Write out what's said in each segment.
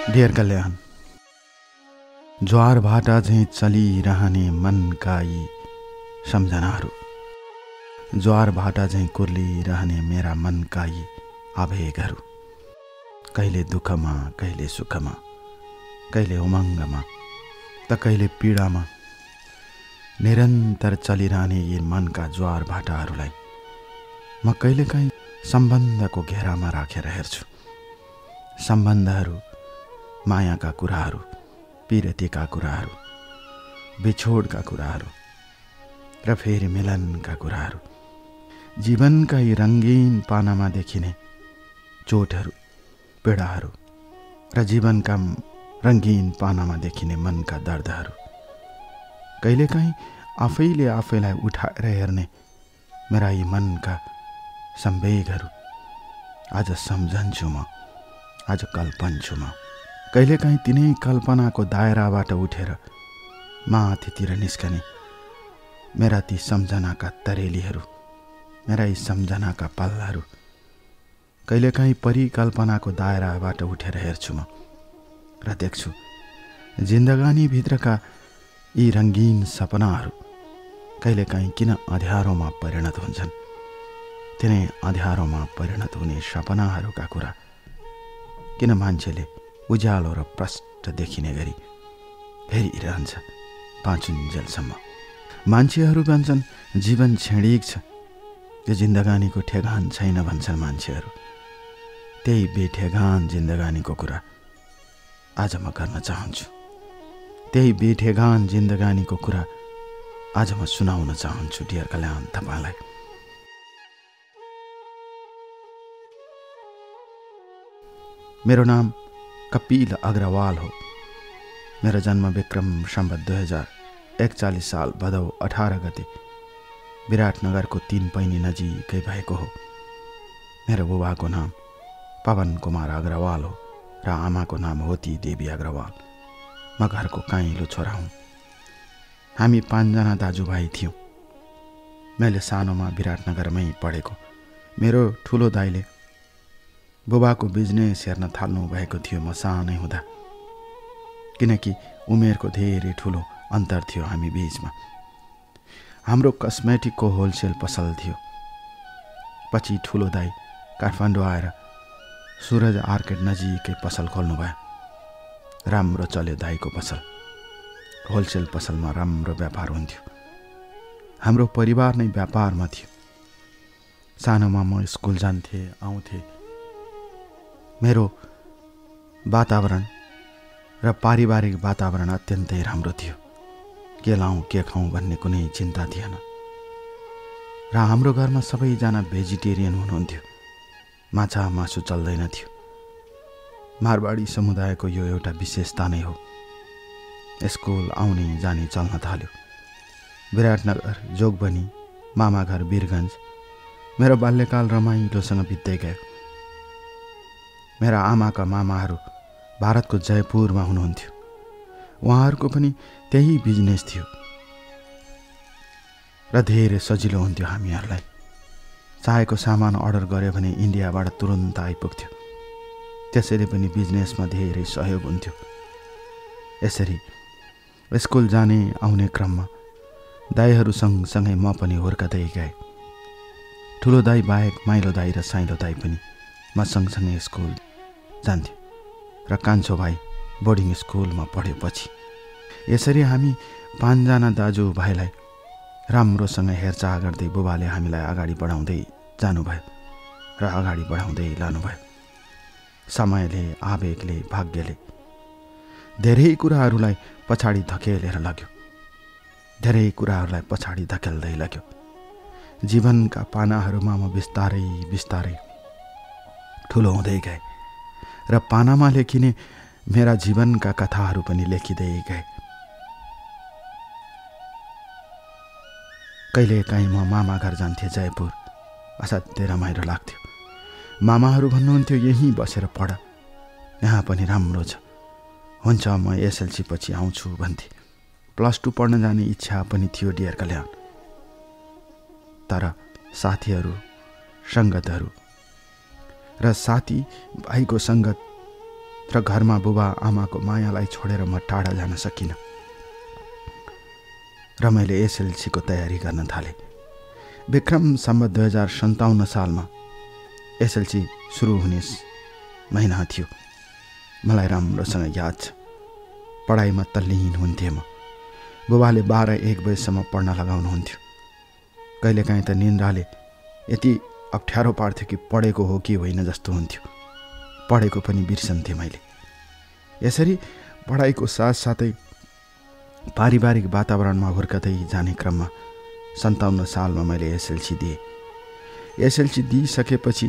Dear कल्याण, ज्वार भाटा झैँ चलिरहने मनका यी सम्झनाहरू, ज्वार भाटा झैँ कुर्लिरहने मेरा मनका यी आवेगहरू, कहिले दुःखमा, कहिले सुखमा, कहिले उमङ्गमा त कहिले पीडामा निरन्तर चलिरहने यी मनका ज्वार भाटाहरूलाई म कहिलेकाहीँ सम्बन्धको घेरामा राखेर हेर्छु। सम्बन्धहरू, मायाका कुराहरू, पिरतीका कुराहरू, बिछोडका कुराहरू र फेरि मिलनका कुराहरू, जीवनका यी रङ्गीन पानामा देखिने चोटहरू, पीडाहरू र जीवनका रङ्गीन पानामा देखिने मनका दर्दहरू, कहिलेकाहीँ आफैले आफैलाई उठाएर हेर्ने मेरा यी मनका सम्वेगहरू आज सम्झन्छु म, आज कल्पन्छु म। कहिलेकाहीँ तिनै कल्पनाको दायराबाट उठेर माथितिर निस्कने मेरा ती सम्झनाका तरेलीहरू, मेरा यी सम्झनाका पल्लाहरू, कहिलेकाहीँ परिकल्पनाको दायराबाट उठेर हेर्छु म र देख्छु जिन्दगानीभित्रका यी रङ्गीन सपनाहरू कहिलेकाहीँ किन अँध्यारोमा परिणत हुन्छन्। तिनै अँध्यारोमा परिणत हुने सपनाहरूका कुरा किन मान्छेले उज्यालो र प्रष्ट देखिने गरी हेरिरहन्छ पाँचुन्जेलसम्म। मान्छेहरू भन्छन् जीवन क्षणिक छ, यो जिन्दगानीको ठेगान छैन भन्छन् मान्छेहरू। त्यही बेठेगान जिन्दगानीको कुरा आज म गर्न चाहन्छु। त्यही बेठेगान जिन्दगानीको कुरा आज म सुनाउन चाहन्छु डियर कल्याण तपाईँलाई। मेरो नाम कपिल अग्रवाल हो। मेरो जन्म विक्रम सम्वत 2041 साल भदौ 18 गते विराटनगरको 3 पैनी नजिकै भएको हो। मेरो बुबाको नाम पवन कुमार अग्रवाल हो र आमाको नाम होती देवी अग्रवाल। म घरको काइलो छोरा हुँ। हामी 5 जना दाजुभाइ थियौँ। मैले सानोमा विराटनगरमै पढेको। मेरो ठुलो दाइले बुबाको बिजनेस हेर्न थाल्नु भएको थियो म सानै हुँदा, किनकि उमेरको धेरै ठुलो अन्तर थियो हामी बीचमा। हाम्रो कस्मेटिकको होलसेल पसल थियो। पछि ठुलो दाइ काठमाडौँ आएर सुरज आर्केड नजिकै पसल खोल्नुभयो। राम्रो चल्यो दाइको पसल। होलसेल पसलमा राम्रो व्यापार हुन्थ्यो। हाम्रो परिवार नै व्यापारमा थियो। सानोमा म स्कुल जान्थेँ, आउँथेँ। मेरो वातावरण र पारिवारिक वातावरण अत्यन्तै राम्रो थियो। के लाउँ के खाउँ भन्ने कुनै चिन्ता थिएन। र हाम्रो घरमा सबैजना भेजिटेरियन हुनुहुन्थ्यो। माछा मासु चल्दैन थियो। मारवाडी समुदायको यो एउटा विशेषता नै हो। स्कुल आउने जाने चल्न थाल्यो। विराटनगर, जोगबनी, मामाघर वीरगञ्ज, मेरो बाल्यकाल रमाइलोसँग बित्दै गयो। मेरा आमाका मामाहरू भारतको जयपुरमा हुनुहुन्थ्यो। उहाँहरूको पनि त्यही बिजनेस थियो र धेरै सजिलो हुन्थ्यो हामीहरूलाई। चाहेको सामान अर्डर गर्यो भने इन्डियाबाट तुरुन्त आइपुग्थ्यो। त्यसैले पनि बिजनेसमा धेरै सहयोग हुन्थ्यो। यसरी स्कुल जाने आउने क्रममा दाइहरू सँगसँगै म पनि हुर्कदै गएँ। ठुलो दाइ बाहेक माइलो दाइ र साइलो दाइ पनि म सँगसँगै स्कुल जान्थ्यो र कान्छो भाइ बोर्डिङ स्कुलमा पढेपछि। यसरी हामी 5 जना दाजुभाइलाई राम्रोसँग हेरचाह गर्दै बुबाले हामीलाई अगाडि बढाउँदै जानुभयो र अगाडि बढाउँदै लानुभयो। समयले, आवेगले, भाग्यले धेरै कुराहरूलाई पछाडि धकेलेर लग्यो। धेरै कुराहरूलाई पछाडि धकेल्दै लग्यो। जीवनका पानाहरूमा म बिस्तारै बिस्तारै ठुलो हुँदै गएँ र पानामा लेखिने मेरा जीवनका कथाहरू पनि लेखिँदै गए। कहिलेकाहीँ म मामा घर जान्थेँ जयपुर। असाध्यै रमाइलो लाग्थ्यो। मामाहरू भन्नुहुन्थ्यो यहीँ बसेर पढ, यहाँ पनि राम्रो छ। हुन्छ म एसएलसी पछि आउँछु भन्थे। +2 पढ्न जाने इच्छा पनि थियो डियर कल्याण। तर साथीहरू, सङ्गतहरू र साथी भाइको सङ्गत र घरमा बुबा आमाको मायालाई छोडेर म टाढा जान सकिनँ र मैले एसएलसीको तयारी गर्न थालेँ। विक्रम सम्वत 2057 सालमा एसएलसी सुरु हुने महिना थियो। मलाई राम्रोसँग याद छ। पढाइमा तल्लीन हुन्थेँ म। बुबाले 12-1 बजेसम्म पढ्न लगाउनुहुन्थ्यो। कहिलेकाहीँ त निन्द्राले यति अप्ठ्यारो पार्थ्यो कि पढेको हो कि होइन जस्तो हुन्थ्यो। पढेको पनि बिर्सन्थेँ मैले। यसरी पढाइको साथसाथै पारिवारिक वातावरणमा हुर्कदै जाने क्रममा 57 सालमा मैले एसएलसी दिएँ। एसएलसी दिइसकेपछि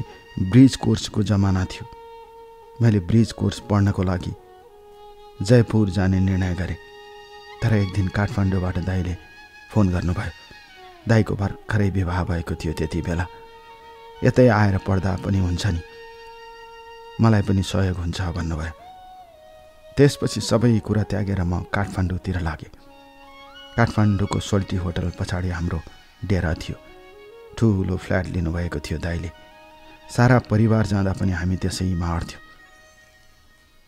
ब्रिज कोर्सको जमाना थियो। मैले ब्रिज कोर्स पढ्नको लागि जयपुर जाने निर्णय गरेँ। तर एक दिन काठमाडौँबाट दाइले फोन गर्नुभयो। दाइको भर्खरै विवाह भएको थियो त्यति बेला। यतै आएर पढ्दा पनि हुन्छ नि, मलाई पनि सहयोग हुन्छ भन्नुभयो। त्यसपछि सबै कुरा त्यागेर म काठमाडौँतिर लागेँ। काठमाडौँको सोल्टी होटल पछाडि हाम्रो डेरा थियो। ठुलो फ्ल्याट लिनुभएको थियो दाइले। सारा परिवार जाँदा पनि हामी त्यसैमा अर्थ्यौँ।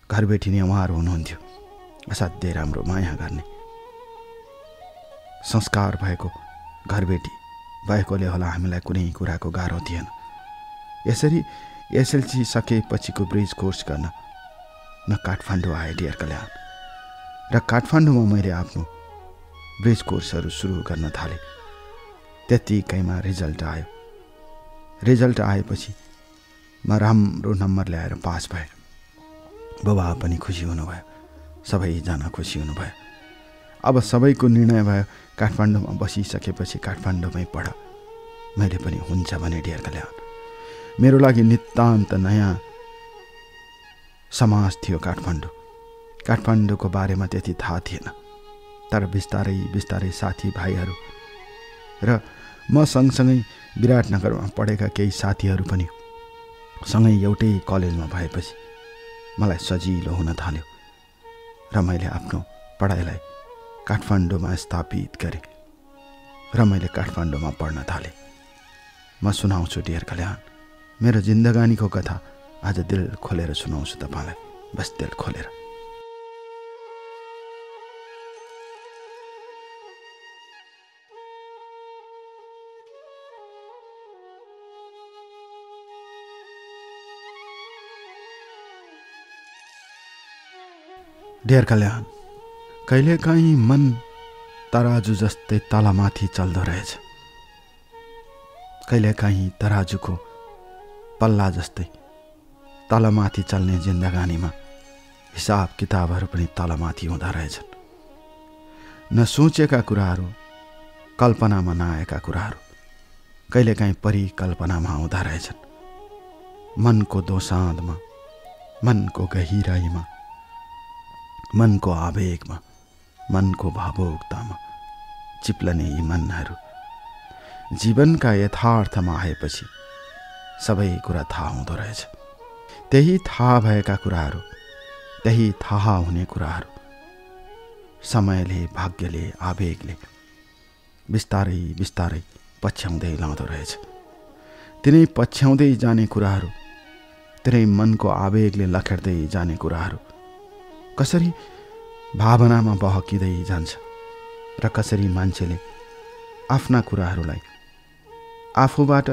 घरबेटी नै उहाँहरू हुनुहुन्थ्यो। असाध्यै राम्रो माया गर्ने संस्कार भएको घरबेटी भएकोले होला हामीलाई कुनै कुराको गाह्रो थिएन। यसरी एसएलसी सकेपछिको ब्रिज कोर्स गर्न म काठमाडौँ आएँ डियर कल्याण। र काठमाडौँमा मैले आफ्नो ब्रिज कोर्सहरू सुरु गर्न थालेँ। त्यत्तिकैमा रिजल्ट आयो। रिजल्ट आएपछि म राम्रो नम्बर ल्याएर पास भएँ। बुबा पनि खुसी हुनुभयो, सबैजना खुसी हुनुभयो। अब सबैको निर्णय भयो काठमाडौँमा बसिसकेपछि काठमाडौँमै पढ। मैले पनि हुन्छ भने डियर कल्याण। मेरो लागि नितान्त नयाँ समाज थियो काठमाडौँ। काठमाडौँको बारेमा त्यति थाहा थिएन। तर बिस्तारै बिस्तारै साथीभाइहरू र म सँगसँगै विराटनगरमा पढेका केही साथीहरू पनि सँगै एउटै कलेजमा भएपछि मलाई सजिलो हुन थाल्यो र मैले आफ्नो पढाइलाई काठमाडौँमा स्थापित गरेँ र मैले काठमाडौँमा पढ्न थालेँ। म सुनाउँछु डियर कल्याण। मेरो जिन्दगानीको कथा आज दिल खोलेर सुनाउँछु तपाईँलाई। बस दिल खोलेर। डियर कल्याण, कहिलेकाहीँ मन तराजु जस्तै तलमाथि चल्दो रहेछ। कहिलेकाहीँ तराजुको पल्ला जस्तै तलमाथि चल्ने जिन्दगानीमा हिसाब किताबहरू पनि तलमाथि हुँदा रहेछन्। नसोचेका कुराहरू, कल्पनामा नआएका कुराहरू कहिलेकाहीँ परिकल्पनामा आउँदा रहेछन्। मनको दोसाँधमा, मनको गहिराईमा, मनको आवेगमा, मनको भावुकतामा चिप्लने यी मनहरू जीवनका यथार्थमा आएपछि सबै कुरा थाहा हुँदो रहेछ। त्यही थाहा भएका कुराहरू, त्यही थाहा हुने कुराहरू समयले, भाग्यले, आवेगले बिस्तारै बिस्तारै पछ्याउँदै लाँदो रहेछ। तिनै पछ्याउँदै जाने कुराहरू, तिनै मनको आवेगले लखेड्दै जाने कुराहरू कसरी भावनामा बहकिँदै जान्छ र कसरी मान्छेले आफ्ना कुराहरूलाई आफूबाट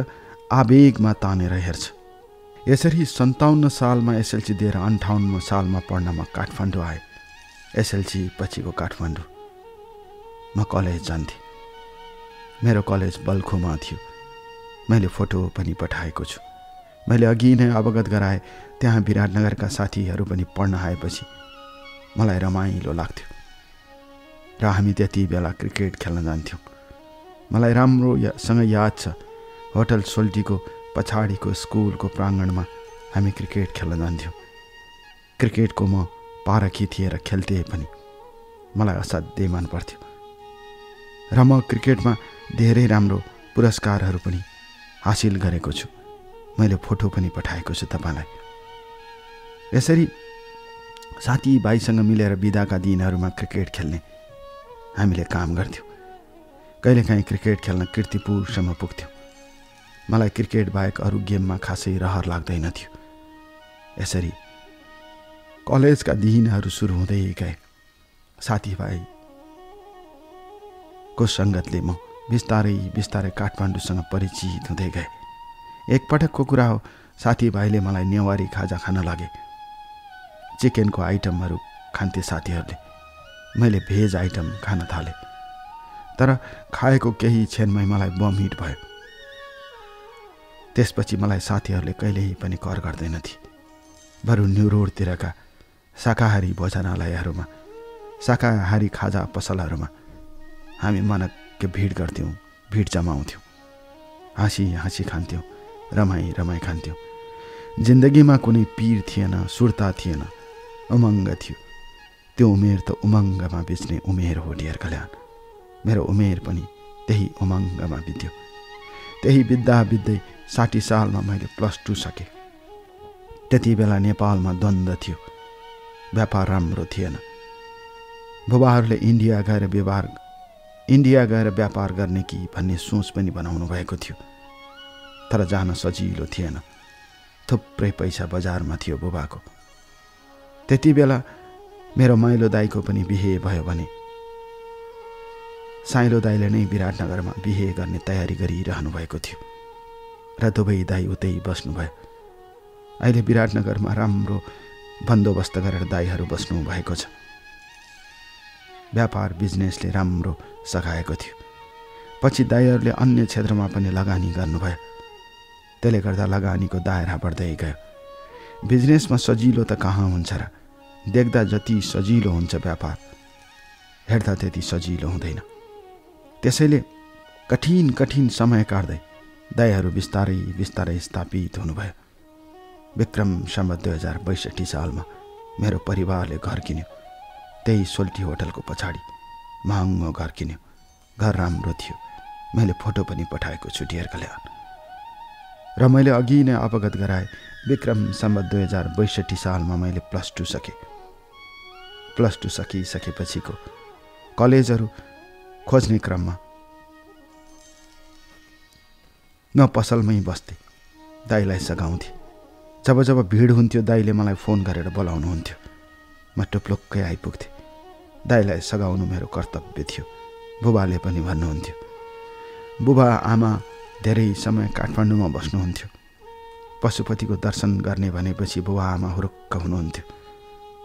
आवेगमा तानेर हेर्छ। यसरी 57 सालमा एसएलसी दिएर 58 सालमा पढ्न म काठमाडौँ आएँ। एसएलसी पछिको काठमाडौँ म कलेज जान्थेँ। मेरो कलेज बल्खुमा थियो। मैले फोटो पनि पठाएको छु। मैले अघि नै अवगत गराएँ त्यहाँ विराटनगरका साथीहरू पनि पढ्न आएपछि मलाई रमाइलो लाग्थ्यो र हामी त्यति बेला क्रिकेट खेल्न जान्थ्यौँ। मलाई राम्रोसँग याद छ, होटल सोल्टीको पछाडिको स्कुलको प्राङ्गणमा हामी क्रिकेट खेल्न जान्थ्यौँ। क्रिकेटको म पारखी थिएँ र खेल्थेँ पनि। मलाई असाध्यै मन पर्थ्यो र म क्रिकेटमा धेरै राम्रो पुरस्कारहरू पनि हासिल गरेको छु। मैले फोटो पनि पठाएको छु तपाईँलाई। यसरी साथीभाइसँग मिलेर बिदाका दिनहरूमा क्रिकेट खेल्ने हामीले काम गर्थ्यौँ। कहिलेकाहीँ क्रिकेट खेल्न कीर्तिपुरसम्म पुग्थ्यौँ। मलाई क्रिकेट बाहेक अरू गेममा खासै रहर लाग्दैन थियो। यसरी कलेजका दिनहरू सुरु हुँदै गए। साथीभाइको सङ्गतले म बिस्तारै बिस्तारै काठमाडौँसँग परिचित हुँदै गएँ। एकपटकको कुरा हो, साथीभाइले मलाई नेवारी खाजा खान लागे। चिकनको आइटमहरू खान्थे साथीहरूले, मैले भेज आइटम खान थालेँ। तर खाएको केही क्षणमै मलाई बमिट भयो। त्यसपछि मलाई साथीहरूले कहिल्यै पनि कर गर्दैनथे। बरु न्यु रोडतिरका शाकाहारी भोजनालयहरूमा, शाकाहारी खाजा पसलहरूमा हामी मनक्क भिड गर्थ्यौँ, भिड जमाउँथ्यौँ, हाँसी हाँसी खान्थ्यौँ, रमाई रमाई खान्थ्यौँ। जिन्दगीमा कुनै पीर थिएन, सुर्ता थिएन, उमङ्ग थियो। त्यो उमेर त उमङ्गमा बिच्ने उमेर हो डियर कल्याण। मेरो उमेर पनि त्यही उमङ्गमा बित्यो। त्यही बित्दा बित्दै 60 सालमा मैले +2 सकेँ। त्यति बेला नेपालमा द्वन्द्व थियो, व्यापार राम्रो थिएन। बुबाहरूले इन्डिया गएर व्यापार गर्ने कि भन्ने सोच पनि बनाउनु भएको थियो। तर जान सजिलो थिएन, थुप्रै पैसा बजारमा थियो बुबाको। त्यति बेला मेरो माइलो दाइको पनि बिहे भयो भने साइलो दाइले नै विराटनगरमा बिहे गर्ने तयारी गरिरहनु भएको थियो र दुवै दाइ उतै बस्नुभयो। अहिले विराटनगरमा राम्रो बन्दोबस्त गरेर दाइहरू बस्नु भएको छ। व्यापार बिजनेसले राम्रो सघाएको थियो। पछि दाइहरूले अन्य क्षेत्रमा पनि लगानी गर्नुभयो। त्यसले गर्दा लगानीको दायरा बढ्दै गयो। बिजनेसमा सजिलो त कहाँ हुन्छ र? देख्दा जति सजिलो हुन्छ व्यापार, हेर्दा त्यति सजिलो हुँदैन। त्यसैले कठिन समय काट्दै दाइहरू बिस्तारै बिस्तारै स्थापित हुनुभयो। विक्रम सम्वत 2062 सालमा मेरो परिवारले घर किन्यो। त्यही सोल्टी होटलको पछाडि महँगो घर किन्यो। घर राम्रो थियो। मैले फोटो पनि पठाएको छु डियर कल्याण। र मैले अघि नै अवगत गराएँ, विक्रम सम्वत 2062 सालमा मैले +2 सकेँ। +2 सकिसकेपछिको कलेजहरू खोज्ने क्रममा म पसलमै बस्थेँ, दाइलाई सघाउँथेँ। जब भिड हुन्थ्यो दाइले मलाई फोन गरेर बोलाउनुहुन्थ्यो। म टुप्लुक्कै आइपुग्थेँ। दाइलाई सघाउनु मेरो कर्तव्य थियो। बुबाले पनि भन्नुहुन्थ्यो। बुबा आमा धेरै समय काठमाडौँमा बस्नुहुन्थ्यो। पशुपतिको दर्शन गर्ने भनेपछि बुबा आमा हुरुक्क हुनुहुन्थ्यो।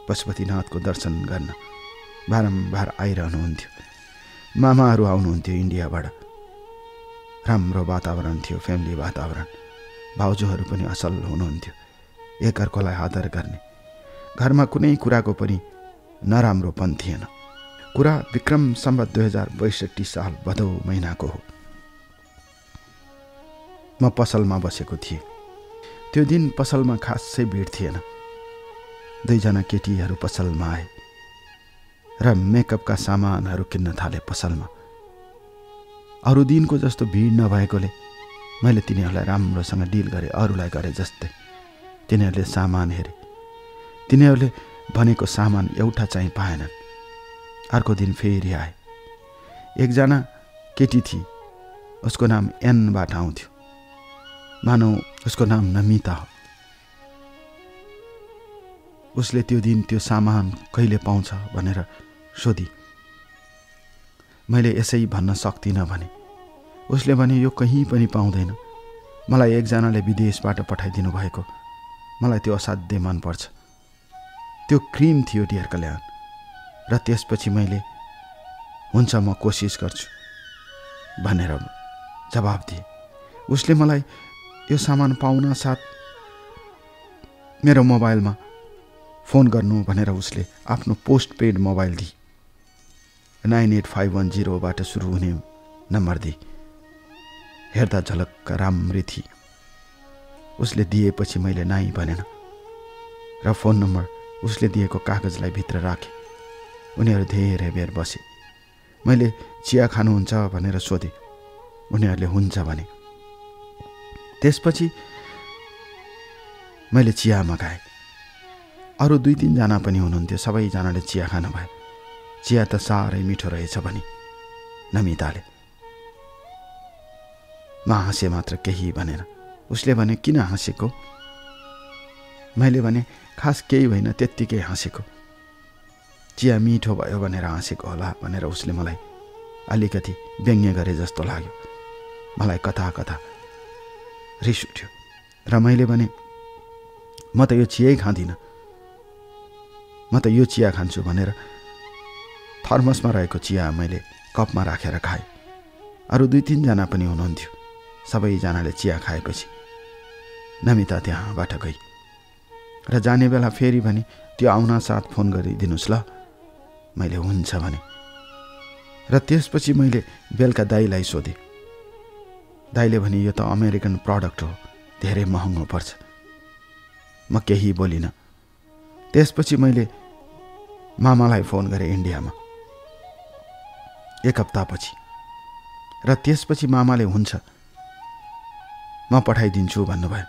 पशुपतिनाथको दर्शन गर्न बारम्बार आइरहनुहुन्थ्यो। मामाहरू आउनुहुन्थ्यो इन्डियाबाट। राम्रो वातावरण थियो, फ्यामिली वातावरण। भाउजूहरू पनि असल हुनुहुन्थ्यो, एकअर्कालाई आदर गर्ने। घरमा कुनै कुराको पनि नराम्रोपन थिएन। कुरा विक्रम सम्वत 2062 साल भदौ महिनाको हो। म पसलमा बसेको थिएँ। त्यो दिन पसलमा खासै भिड थिएन। 2 जना केटीहरू पसलमा आए र मेकअपका सामानहरू किन्न थाले पसलमा। अरू दिनको जस्तो भिड नभएकोले मैले तिनीहरूलाई राम्रोसँग डिल गरेँ, अरूलाई गरे जस्तै। तिनीहरूले सामान हेरे। तिनीहरूले भनेको सामान एउटा चाहिँ पाएनन्। अर्को दिन फेरि आए। एकजना केटी थिए, उसको नाम एनबाट आउँथ्यो। मानौ उसको नाम नमिता हो। उसले त्यो दिन त्यो सामान कहिले पाउँछ भनेर सोधी। मैले यसै भन्न सक्दिनँ भने। उसले भने यो कहीँ पनि पाउँदैन। मलाई एकजनाले विदेशबाट पठाइदिनु भएको। मलाई त्यो असाध्यै मनपर्छ। त्यो क्रिम थियो डियर कल्याण। र त्यसपछि मैले हुन्छ म कोसिस गर्छु भनेर जवाब दिएँ। उसले मलाई यो सामान पाउन साथ मेरो मोबाइलमा फोन गर्नु भनेर उसले आफ्नो पोस्टपेड मोबाइल दिए। 98510बाट सुरु हुने नम्बर दिए। हेर्दा झलक्क राम्री थिए। उसले दिएपछि मैले नाइ भनेन र फोन नम्बर उसले दिएको कागजलाई भित्र राखेँ। उनीहरू धेरै बेर बसे। मैले चिया खानुहुन्छ भनेर सोधेँ। उनीहरूले हुन्छ भने। त्यसपछि मैले चिया मगाएँ। अरू 2-3 जना पनि हुनुहुन्थ्यो। सबैजनाले चिया खानुभयो। चिया त साह्रै मिठो रहेछ भने नमिताले। म हाँसेँ मात्र, केही भनेन। उसले भने किन हाँसेको? मैले भने खास केही होइन, त्यत्तिकै हाँसेको। चिया मिठो भयो भनेर हाँसेको होला भनेर उसले मलाई अलिकति व्यङ्ग्य गरे जस्तो लाग्यो। मलाई कता कता रिस उठ्यो र मैले भने म त यो चियै खाँदिनँ, म त यो चिया खान्छु भनेर थर्मसमा रहेको चिया मैले कपमा राखेर खाएँ। अरू 2-3 जना पनि हुनुहुन्थ्यो। सबैजनाले चिया खाएपछि नमिता त्यहाँबाट गई र जाने बेला फेरि भने त्यो आउन साथ फोन गरिदिनुहोस् ल। मैले हुन्छ भने र त्यसपछि मैले बेलुका दाइलाई सोधेँ। दाइले भने यो त अमेरिकन प्रडक्ट हो, धेरै महँगो पर्छ। म केही बोलिनँ। त्यसपछि मैले मामालाई फोन गरेँ इन्डियामा 1 हप्तापछि र त्यसपछि मामाले हुन्छ म पठाइदिन्छु भन्नुभयो।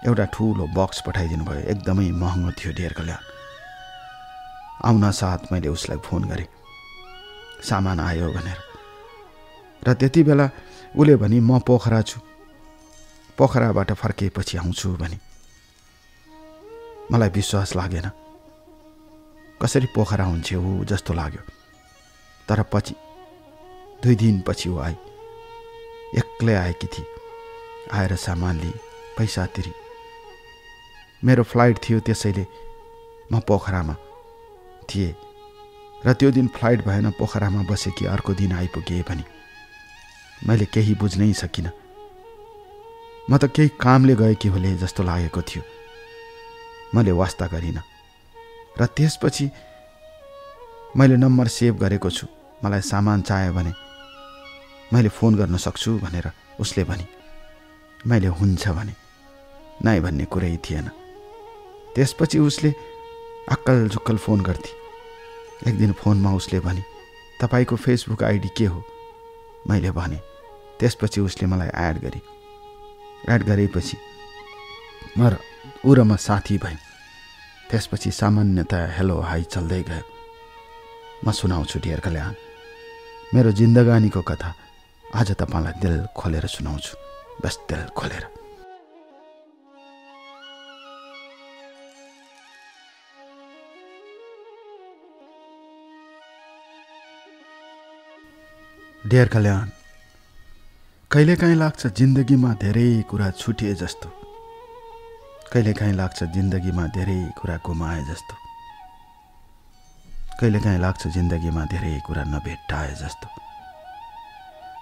एउटा ठुलो बक्स पठाइदिनु भयो, एकदमै महँगो थियो डेढ कल्याण। आउन साथ मैले उसलाई फोन गरेँ सामान आयो भनेर र त्यति बेला उसले भने म पोखरा छु, पोखराबाट फर्किएपछि आउँछु भने। मलाई विश्वास लागेन, कसरी पोखरा हुन्छ ऊ जस्तो लाग्यो। तर पछि 2 दिनपछि ऊ आई, एक्लै आएकी थिए। आएर सामान लिई पैसा तिरी। मेरो फ्लाइट थियो, त्यसैले म पोखरामा थिएँ र त्यो दिन फ्लाइट भएन, पोखरामा बसेकी अर्को दिन आइपुगे पनि मैले केही बुझ्नै सकिनँ। म त केही कामले गएकी होले जस्तो लागेको थियो। मैले वास्ता गरिनँ र त्यसपछि मैले नम्बर सेभ गरेको छु, मलाई सामान चाहियो भने मैले फोन गर्न सक्छु भनेर उसले भने। मैले हुन्छ भने, नाइ भन्ने कुरै थिएन। त्यसपछि उसले अक्कल झुक्कल फोन गर्थे। एक दिन फोनमा उसले भने तपाईको फेसबुक आइडी के हो? मैले भने। त्यसपछि उसले मलाई एड गरी। एड गरेपछि ऊ र म साथी भयौँ। त्यसपछि सामान्यतया हेलो हाई चल्दै गयो। म सुनाउँछु डियर कल्याण, मेरो जिन्दगानीको कथा आज तपाईलाई दिल खोलेर सुनाउँछु, बस दिल खोलेर। डियर कल्याण, कहिलेकाहीँ लाग्छ जिन्दगीमा धेरै कुरा छुटिए जस्तो, कहिलेकाहीँ लाग्छ जिन्दगीमा धेरै कुरा गुमाए जस्तो, कहिलेकाहीँ लाग्छ जिन्दगीमा धेरै कुरा नभेट्टाए जस्तो।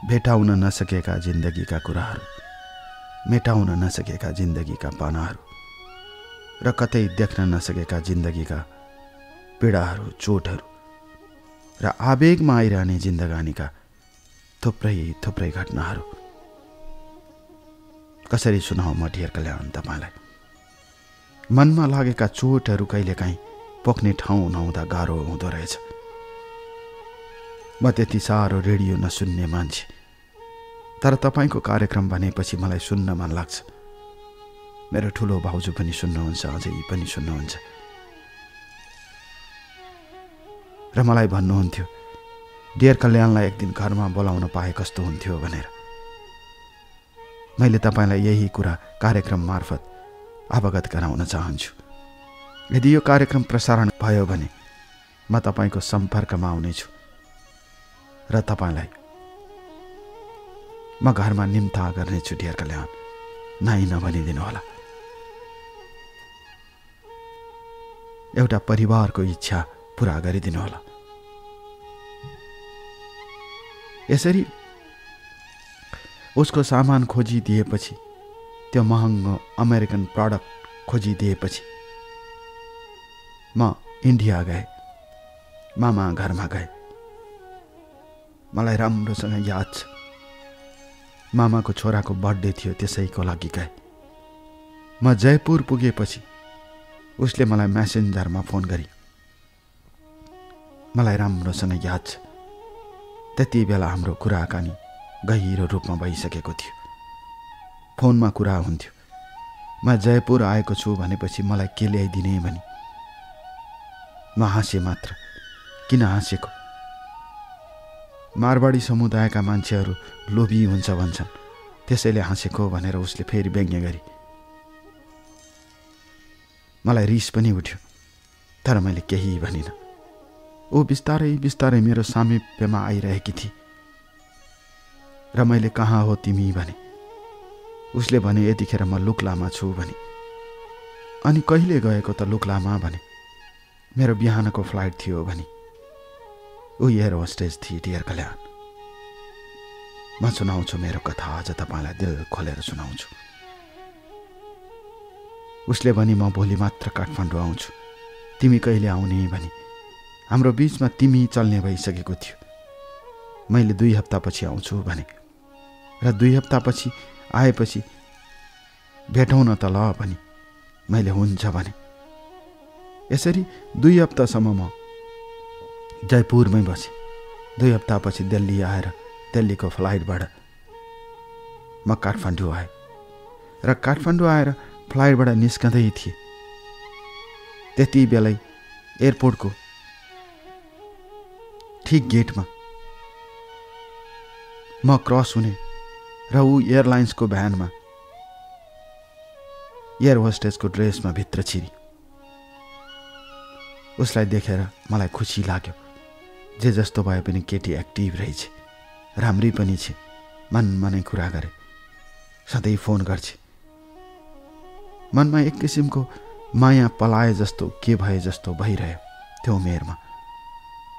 भेटाउन नसकेका जिन्दगीका कुराहरू, मेटाउन नसकेका जिन्दगीका पानाहरू र कतै देख्न नसकेका जिन्दगीका पीडाहरू, चोटहरू र आवेगमा आइरहने जिन्दगानीका थुप्रै थुप्रै घटनाहरू। कसरी सुनाऊ म डियर कल्याण तपाईलाई? मनमा लागेका चोटहरू कहिलेकाहीँ पोख्ने ठाउँ नहुँदा गाह्रो हुँदो रहेछ। म त्यति साह्रो रेडियो नसुन्ने मान्छे, तर तपाईको कार्यक्रम भनेपछि मलाई सुन्न मन लाग्छ। मेरो ठुलो भाउजू पनि सुन्नुहुन्छ, अझै पनि सुन्नुहुन्छ र मलाई भन्नुहुन्थ्यो डियर कल्याणलाई एक दिन घरमा बोलाउन पाए कस्तो हुन्थ्यो भनेर। मैले तपाईलाई यही कुरा कार्यक्रम मार्फत अवगत गराउन चाहन्छु। यदि यो कार्यक्रम प्रसारण भयो भने म तपाईको सम्पर्कमा आउनेछु र तपाईलाई म घरमा निम्ता गर्नेछु डियर कल्याण, नाइ नभनिदिनु होला। एउटा परिवारको इच्छा पूरा गरिदिनु होला। यसरी उसको सामान खोजिदिएपछि, त्यो महँगो अमेरिकन प्रडक्ट खोजिदिएपछि म इन्डिया गएँ, मामा घरमा गएँ। मलाई राम्रोसँग याद छ, मामाको छोराको बर्थडे थियो, त्यसैको लागि गएँ। म जयपुर पुगेपछि उसले मलाई मेसेन्जरमा फोन गरी। मलाई राम्रोसँग याद छ, त्यति बेला हाम्रो कुराकानी गहिरो रूपमा भइसकेको थियो। फोनमा कुरा हुन्थ्यो। म जयपुर आएको छु भनेपछि मलाई के ल्याइदिने भनी म हाँसेँ मात्र। किन हाँसेको? मारवाडी समुदायका मान्छेहरू लोभी हुन्छ भन्छन्, त्यसैले हाँसेको भनेर उसले फेरि व्यङ्ग्य गरी। मलाई रिस पनि उठ्यो, तर मैले केही भनिनँ। ऊ बिस्तारै बिस्तारै मेरो सामिप्यमा आइरहेकी थिए र मैले कहाँ हो तिमी भने। उसले भने यतिखेर म लुक्लामा छु भने। अनि कहिले गएको त लुक्लामा भने। मेरो बिहानको फ्लाइट थियो भने। ऊ एयर होस्टेज थिए डियर कल्याण। म सुनाउँछु मेरो कथा, आज तपाईँलाई दिल खोलेर सुनाउँछु। उसले भने म भोलि मात्र काठमाडौँ आउँछु, तिमी कहिले आउने भने। हाम्रो बीचमा तिमी चल्ने भइसकेको थियो। मैले 2 हप्तापछि आउँछु भने र 2 हप्तापछि आएपछि भेटौँ न त ल भने। मैले हुन्छ भने। यसरी 2 हप्तासम्म म जयपुरमै बसेँ। 2 हप्तापछि दिल्ली आएर दिल्लीको फ्लाइटबाट म काठमाडौँ आएँ र काठमाडौँ आएर फ्लाइटबाट निस्कँदै थिएँ। त्यति बेलै एयरपोर्टको ठीक गेटमा म क्रस हुने र ऊ एयरलाइन्सको भ्यानमा एयर होस्टेजको ड्रेसमा भित्र छिरी। उसलाई देखेर मलाई खुसी लाग्यो। जे जस्तो भए पनि केटी एक्टिभ रहेछ, राम्री पनि छे। मनमा नै कुरा गरे, सधैँ फोन गर्छे। मनमा एक किसिमको माया पलाए जस्तो के भए जस्तो भइरह्यो त्यो उमेरमा।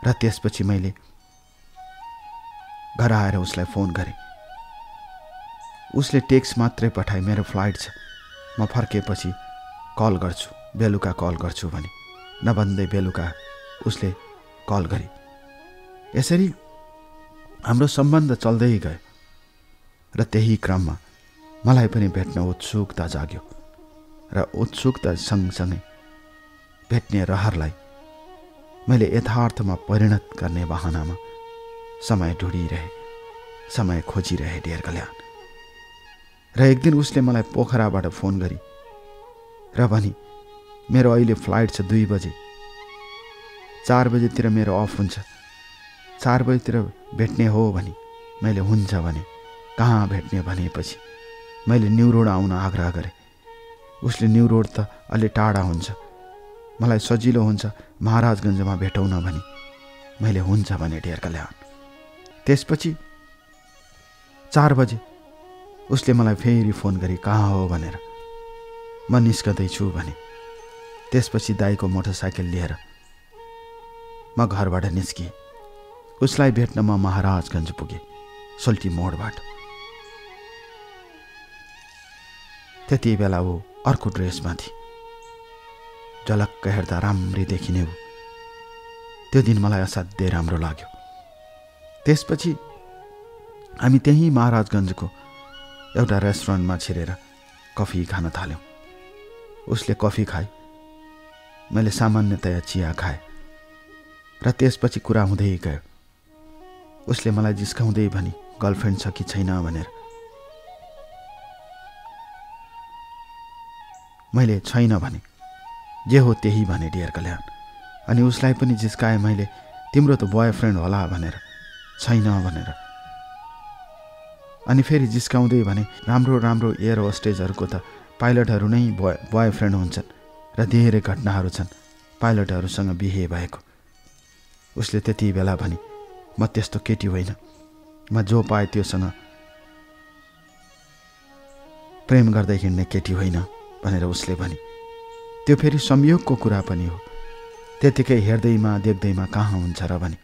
र त्यसपछि मैले घर आएर उसलाई फोन गरेँ। उसले टेक्स्ट मात्रै पठाए, मेरो फ्लाइट छ, म फर्केपछि कल गर्छु, बेलुका कल गर्छु भने। नभन्दै बेलुका उसले कल गरे। यसरी हाम्रो सम्बन्ध चल्दै गयो र त्यही क्रममा मलाई पनि भेट्न उत्सुकता जाग्यो र उत्सुकता सँगसँगै भेट्ने रहरलाई मैले यथार्थमा परिणत गर्ने बहानामा समय ढुँडिरहे, समय खोजिरहे डियर कल्याण। र एक दिन उसले मलाई पोखराबाट फोन गरी र भनी मेरो अहिले फ्लाइट छ 2 बजे, 4 बजेतिर मेरो अफ हुन्छ, 4 बजेतिर भेट्ने हो भने। मैले हुन्छ भने। कहाँ भेट्ने भनेपछि मैले न्यू रोड आउन आग्रह गरेँ। उसले न्यू रोड त अलि टाढा हुन्छ, मलाई सजिलो हुन्छ महाराजगञ्जमा भेटौँ न भने। मैले हुन्छ भने डियर कल्याण। त्यसपछि 4 बजे उसले मलाई फेरि फोन गरी कहाँ हो भनेर। म निस्कँदैछु भने। त्यसपछि दाइको मोटरसाइकल लिएर म घरबाट निस्किएँ। उसलाई भेट्न म महाराजगञ्ज पुगेँ, सोल्टी मोडबाट। त्यति बेला ऊ अर्को ड्रेसमा थिए, झलक्क हेर्दा राम्री देखिने ऊ। त्यो दिन मलाई असाध्यै राम्रो लाग्यो। त्यसपछि हामी त्यही महाराजगञ्जको एउटा रेस्टुरेन्टमा छिरेर कफी खान थाल्यौँ। उसले कफी खाए, मैले सामान्यतया चिया खाएँ र त्यसपछि कुरा हुँदै गयो। उसले मलाई जिस्काउँदै भनी गर्लफ्रेन्ड छ कि छैन भनेर। मैले छैन भने। जे हो त्यही भने डियर कल्याण। अनि उसलाई पनि जिस्काए मैले, तिम्रो त बोयफ्रेन्ड होला भनेर। छैन भनेर। अनि फेरि जिस्काउँदै भने राम्रो राम्रो एयर होस्टेजहरूको त पाइलटहरू नै बोयफ्रेन्ड हुन्छन् र धेरै घटनाहरू छन् पाइलटहरूसँग बिहे भएको। उसले त्यति बेला भने म त्यस्तो केटी होइन, म जो पाए त्योसँग प्रेम गर्दै हिँड्ने केटी होइन भनेर उसले भने। त्यो फेरि संयोगको कुरा पनि हो, त्यतिकै हेर्दैमा देख्दैमा कहाँ हुन्छ र भने।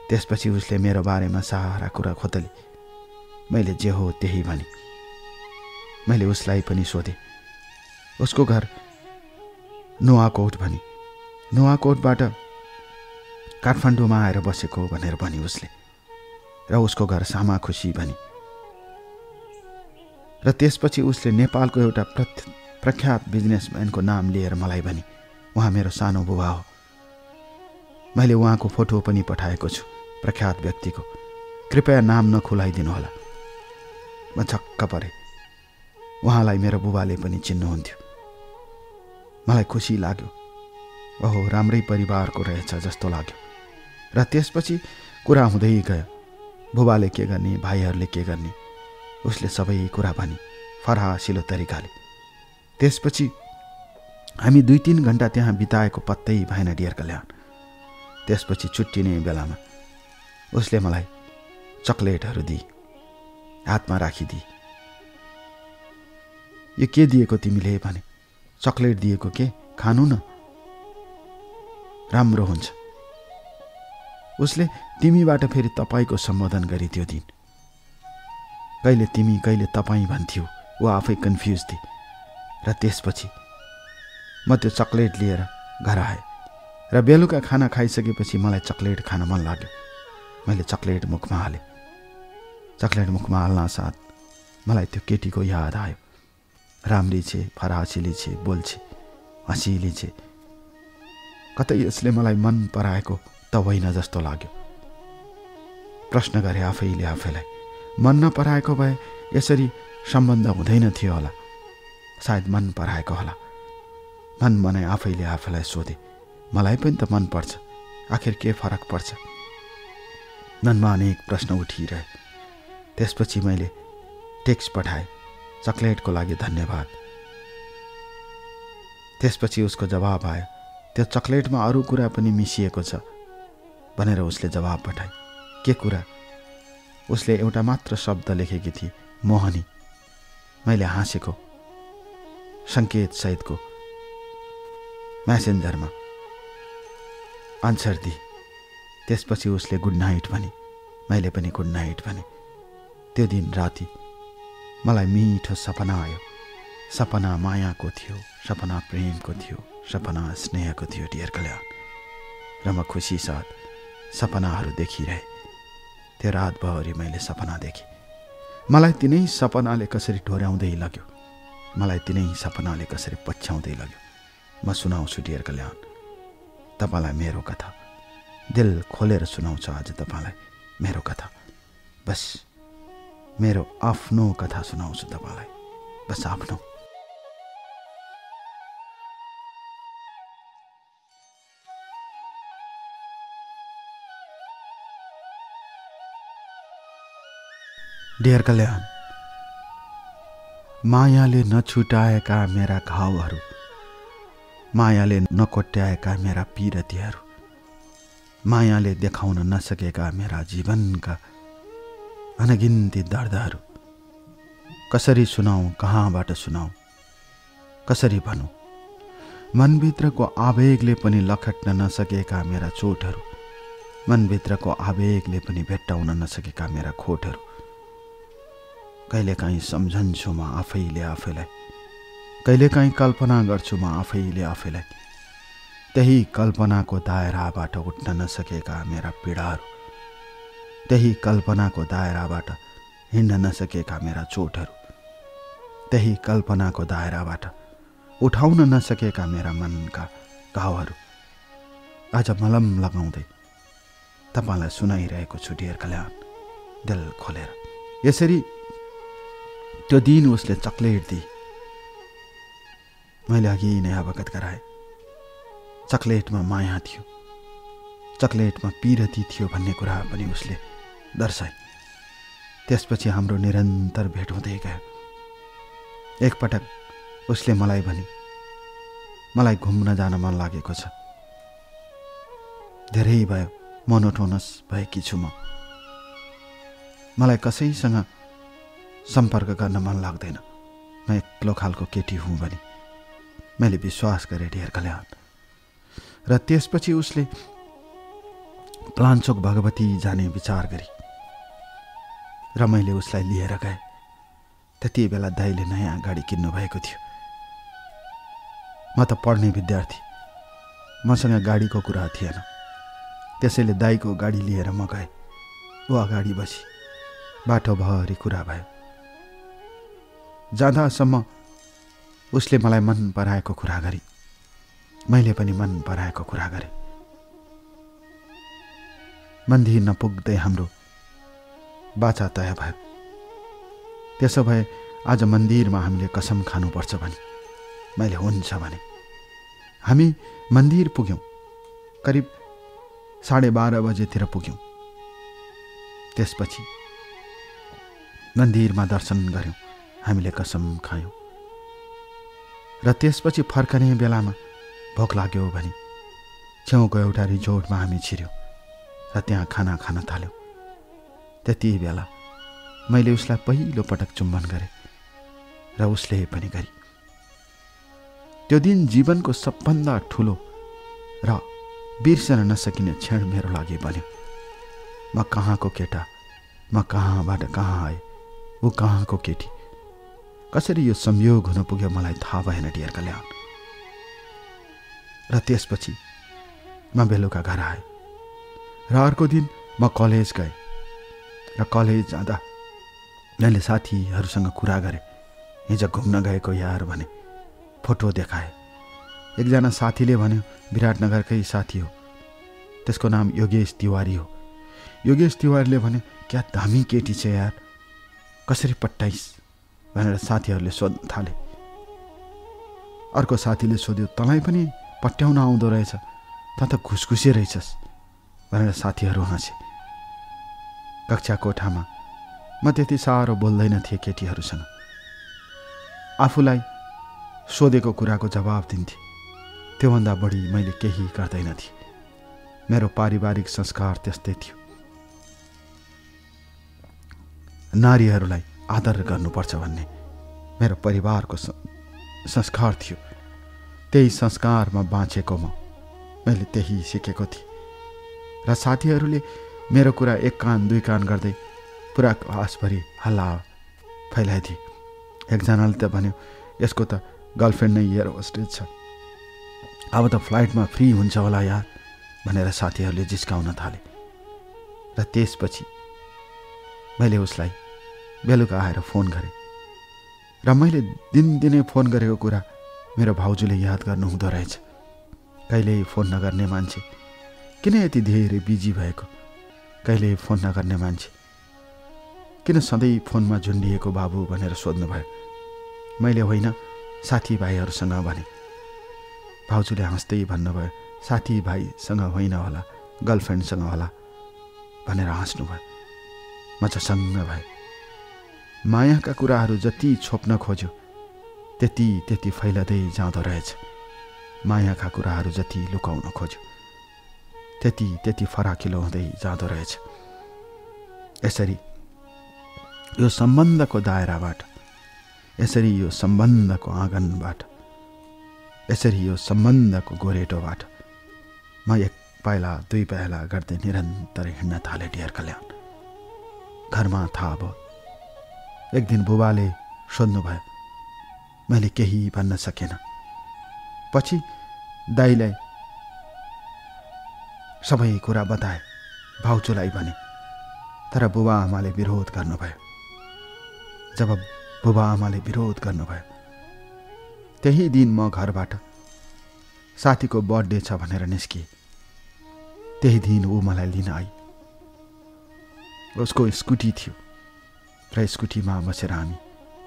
त्यसपछि उसले मेरो बारेमा सारा कुरा खोतली। मैले जे हो त्यही भने। मैले उसलाई पनि सोधेँ, उसको घर नुवाकोट भनी। नुवाकोटबाट काठमाडौँमा आएर बसेको भनेर भनी उसले। र उसको घर सामाखुसी भनी। र त्यसपछि उसले नेपालको एउटा प्रख्यात बिजनेसम्यानको नाम लिएर मलाई भनी, उहाँ मेरो सानो बुबा हो। मैले उहाँको फोटो पनि पठाएको छु, प्रख्यात व्यक्तिको। कृपया नाम नखुलाइदिनु होला। म छक्क परेँ। उहाँलाई मेरो बुबाले पनि चिन्नुहुन्थ्यो। मलाई खुसी लाग्यो। ओहो, राम्रै परिवारको रहेछ जस्तो लाग्यो। र त्यसपछि कुरा हुँदै गयो, बुबाले के गर्ने, भाइहरूले के गर्ने। उसले सबै कुरा भनी फरासिलो तरिकाले। त्यसपछि हामी 2-3 घण्टा त्यहाँ बिताएको पत्तै भएन डियर कल्याण। त्यसपछि छुट्टिने बेलामा उसले मलाई चकलेटहरू दिए, हातमा राखिदिए। यो के दिएको तिमीले भने। चकलेट दिएको के, खानु न, राम्रो हुन्छ। उसले तिमीबाट फेरि तपाईँको सम्बोधन गरी त्यो दिन। कहिले तिमी कहिले तपाईँ भन्थ्यौ, ऊ आफै कन्फ्युज थिए। र त्यसपछि म त्यो चकलेट लिएर घर आएँ र बेलुका खाना खाइसकेपछि मलाई चकलेट खान मन लाग्यो। मैले चकलेट मुखमा हालेँ। चकलेट मुखमा हाल्न साथ मलाई त्यो केटीको याद आयो। राम्री छे, फरासिली छे, बोल्छे, हँसिली छे। कतै यसले मलाई मन पराएको त होइन जस्तो लाग्यो। प्रश्न गरे आफैले आफैलाई, मन नपराएको भए यसरी सम्बन्ध हुँदैन थियो होला। सायद मन पराएको होला। मन बनाए आफैले आफैलाई सोधे, मलाई पनि त मन पर्छ, आखिर के फरक पर्छ? मनमा अनेक प्रश्न उठिरहे। त्यसपछि मैले टेक्स्ट पठाएँ, चकलेटको लागि धन्यवाद। त्यसपछि उसको जवाब आयो, त्यो चकलेटमा अरू कुरा पनि मिसिएको छ भनेर उसले जवाब पठाए। के कुरा? उसले एउटा मात्र शब्द लेखेकी थिए, मोहनी। मैले हाँसेको सङ्केत सहितको म्यासेन्जरमा आन्सर दिए। त्यसपछि उसले गुड नाइट भने, मैले पनि गुड नाइट भने। त्यो दिन राति मलाई मिठो सपना आयो। सपना मायाको थियो, सपना प्रेमको थियो, सपना स्नेहको थियो डियर कल्याण। र म खुसी साथ सपनाहरू देखिरहे। त्यो रातभरि मैले सपना देखेँ। मलाई तिनै सपनाले कसरी डोर्याउँदै लग्यो, मलाई तिनै सपनाले कसरी पछ्याउँदै लग्यो। म सुनाउँछु डियर कल्याण तपाईँलाई मेरो कथा। दिल खोलेर सुनाउँछु आज तपाईँलाई मेरो कथा। बस मेरो आफ्नो कथा सुनाउँछु तपाईँलाई, बस आफ्नो। डियर कल्याण, मायाले नछुटाएका मेरा घाउहरू, मायाले नकोट्याएका मेरा पीरतीहरू, मायाले देखाउन नसकेका मेरा जीवनका अनगिन्ती दर्दहरू, कसरी सुनाऊँ, कहाँबाट सुनाऊँ, कसरी भनौँ? मनभित्रको आवेगले पनि लखट्न नसकेका मेरा चोटहरू, मनभित्रको आवेगले पनि भेट्टाउन नसकेका मेरा खोटहरू। कहिलेकाहीँ सम्झन्छु म आफैले आफैलाई, कहिलेकाहीँ कल्पना गर्छु म आफैले आफैलाई। त्यही कल्पनाको दायराबाट उठ्न नसकेका मेरा पीडाहरू, त्यही कल्पनाको दायराबाट हिँड्न नसकेका मेरा चोटहरू, त्यही कल्पनाको दायराबाट उठाउन नसकेका मेरा मनका घाउहरू आज मलम लगाउँदै तपाईँलाई सुनाइरहेको छु डियर कल्याण, दिल खोलेर। यसरी त्यो दिन उसले चकलेट दिए। मैले अघि नै अवगत गराएँ, चकलेटमा माया थियो, चकलेटमा पीरती थियो भन्ने कुरा पनि उसले दर्शाए। त्यसपछि हाम्रो निरन्तर भेट हुँदै गयो। एकपटक उसले मलाई भने, मलाई घुम्न जान मन लागेको छ। धेरै भयो मोनोटोनस भएकी छु म, मलाई कसैसँग सम्पर्क गर्न मन लाग्दैन, म एक्लो खालको केटी हुँ भने मैले विश्वास गरेँ डियर कल्याण। र त्यसपछि उसले प्लान्चोक भगवती जाने विचार गरी र मैले उसलाई लिएर गएँ। त्यति बेला दाइले नयाँ गाडी किन्नु भएको थियो। म त पढ्ने विद्यार्थी, मसँग गाडीको कुरा थिएन। त्यसैले दाइको गाडी लिएर म गएँ। ऊ अगाडि बसी, बाटोभरि कुरा भयो। जाँदासम्म उसले मलाई मन पराएको कुरा गरी, मैले पनि मन पराएको कुरा गरेँ। मन्दिर नपुग्दै हाम्रो बाचा तय भयो। त्यसो भए आज मन्दिरमा हामीले कसम खानुपर्छ भने मैले हुन्छ भने। हामी मन्दिर पुग्यौँ, करिब 12:30 बजेतिर पुग्यौँ। त्यसपछि मन्दिरमा दर्शन गऱ्यौँ, हामीले कसम खायौँ। र त्यसपछि फर्कने बेलामा भोक लाग्यो भने छेउको एउटा रिजोर्टमा हामी छिर्यौँ र त्यहाँ खाना खान थाल्यौँ। त्यति बेला मैले उसलाई पहिलो पटक चुम्बन गरेँ र उसले पनि गरी। त्यो दिन जीवनको सबभन्दा ठुलो र बिर्सन नसकिने क्षण मेरो लागि बन्यो। म कहाँको केटा, म कहाँबाट कहाँ आएँ, ऊ कहाँको केटी, कसरी यो संयोग हुन पुग्यो मलाई थाहा भएन डियर कल्याण। र त्यसपछि म बेलुका घर आएँ र अर्को दिन म कलेज गएँ र कलेज जाँदा मैले साथीहरूसँग कुरा गरेँ। हिजो घुम्न गएको यार भने फोटो देखाएँ। एकजना साथीले भन्यो विराटनगरकै साथी हो, त्यसको नाम योगेश तिवारी हो। योगेश तिवारीले भन्यो क्या दामी केटी छ यार, कसरी पट्टाइस् भनेर साथीहरूले सोध्न थाले। अर्को साथीले सोध्यो तँलाई पनि पट्याउन आउँदो रहेछ, त त घुसघुसे रहेछस् भनेर साथीहरू हाँसे। कक्षा कोठामा म त्यति साह्रो बोल्दैन थिएँ केटीहरूसँग। आफूलाई सोधेको कुराको जवाब दिन्थे, त्योभन्दा बढी मैले केही गर्दैन थिएँ। मेरो पारिवारिक संस्कार त्यस्तै थियो। नारीहरूलाई आदर गर्नुपर्छ भन्ने मेरो परिवारको संस्कार थियो। त्यही संस्कारमा बाँचेको मैले त्यही सिकेको थिएँ। र साथीहरूले मेरो कुरा एक कान दुई कान गर्दै पुरा क्लासभरि हल्ला फैलाइदिए। एकजनाले त भन्यो यसको त गर्लफ्रेन्ड नै एयर होस्टेज छ, अब त फ्लाइटमा फ्री हुन्छ होला यार भनेर साथीहरूले जिस्काउन थाले। र त्यसपछि मैले उसलाई बेलुका आएर फोन गरेँ र मैले दिनदिनै फोन गरेको कुरा मेरो भाउजूले याद गर्नुहुँदो रहेछ। कहिल्यै फोन नगर्ने मान्छे किन यति धेरै बिजी भएको, कहिल्यै फोन नगर्ने मान्छे किन सधैँ फोनमा झुन्डिएको बाबु भनेर सोध्नुभयो। मैले होइन साथीभाइहरूसँग भने। भाउजूले हाँस्दै भन्नुभयो साथीभाइसँग होइन होला, गर्लफ्रेन्डसँग होला भनेर हाँस्नुभयो। म झसङ्ग भएँ। मायाका कुराहरू जति छोप्न खोज्यो त्यति फैलदै जाँदो रहेछ। मायाका कुराहरू जति लुकाउन खोज्यो त्यति फराकिलो हुँदै जाँदो रहेछ। यसरी यो सम्बन्धको दायराबाट, यसरी यो सम्बन्धको आँगनबाट, यसरी यो सम्बन्धको गोरेटोबाट म एक पाइला दुई पाइला गर्दै निरन्तर हिँड्न थालेँ डियर कल्याण। घरमा थाहा भयो। एक दिन बुबाले सोध्नुभयो, मैले केही भन्न सकेन। पछि दाइलाई सबै कुरा बताए, भाउजूलाई भने, तर बुबा आमाले विरोध गर्नुभयो। जब बुबा आमाले विरोध गर्नुभयो त्यही दिन म घरबाट साथीको बर्थडे छ भनेर निस्किएँ। त्यही दिन ऊ मलाई लिन आई। उसको स्कुटी थियो र स्कुटीमा बसेर हामी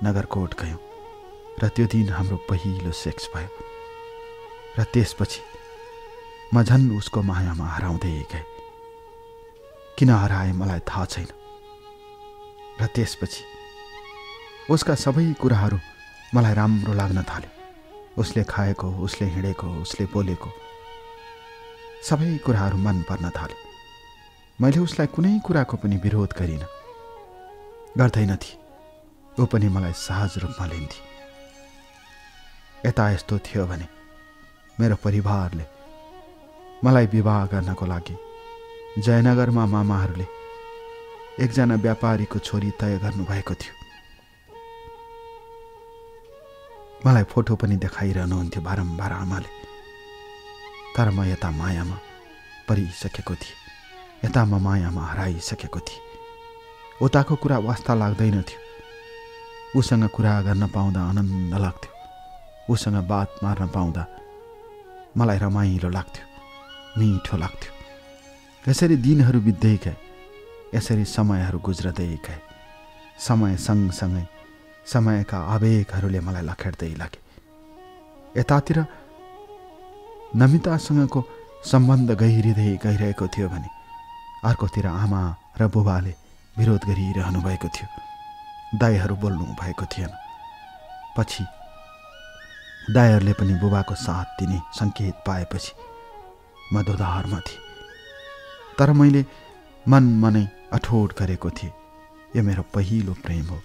नगरकोट गयौँ र त्यो दिन हाम्रो पहिलो सेक्स भयो। र त्यसपछि म झन् उसको मायामा हराउँदै गएँ। किन हराए मलाई थाहा छैन। र त्यसपछि उसका सबै कुराहरू मलाई राम्रो लाग्न थाल्यो। उसले खाएको, उसले हिँडेको, उसले बोलेको सबै कुराहरू मन पर्न थाल्यो। मैले उसलाई कुनै कुराको पनि विरोध गरिनँ, गर्दैन थिएँ। ऊ पनि मलाई सहज रूपमा लिन्थे। यता यस्तो थियो भने मेरो परिवारले मलाई विवाह गर्नको लागि जयनगरमा मामाहरूले एकजना व्यापारीको छोरी तय गर्नुभएको थियो। मलाई फोटो पनि देखाइरहनुहुन्थ्यो बारम्बार आमाले। तर म यता मायामा परिसकेको थिएँ, यता म मायामा हराइसकेको थिएँ। उताको कुरा वास्ता लाग्दैन थियो। उसँग कुरा गर्न पाउँदा आनन्द लाग्थ्यो, उसँग बात मार्न पाउँदा मलाई रमाइलो लाग्थ्यो, मिठो लाग्थ्यो। यसरी दिनहरू बित्दै गए, यसरी समयहरू गुज्रदै गए। समय सँगसँगै समयका आवेगहरूले मलाई लखेड्दै लागे। यतातिर नमितासँगको सम्बन्ध गहिरिँदै गइरहेको थियो भने अर्कोतिर आमा र बुबाले विरोध गरिरहनु भएको थियो। दाइहरू बोल्नु भएको थिएन। पछि दाइहरूले पनि बुबाको साथ दिने सङ्केत पाएपछि म दोधारमा थिएँ। तर मैले मनै अठोट गरेको थिएँ, यो मेरो पहिलो प्रेम हो।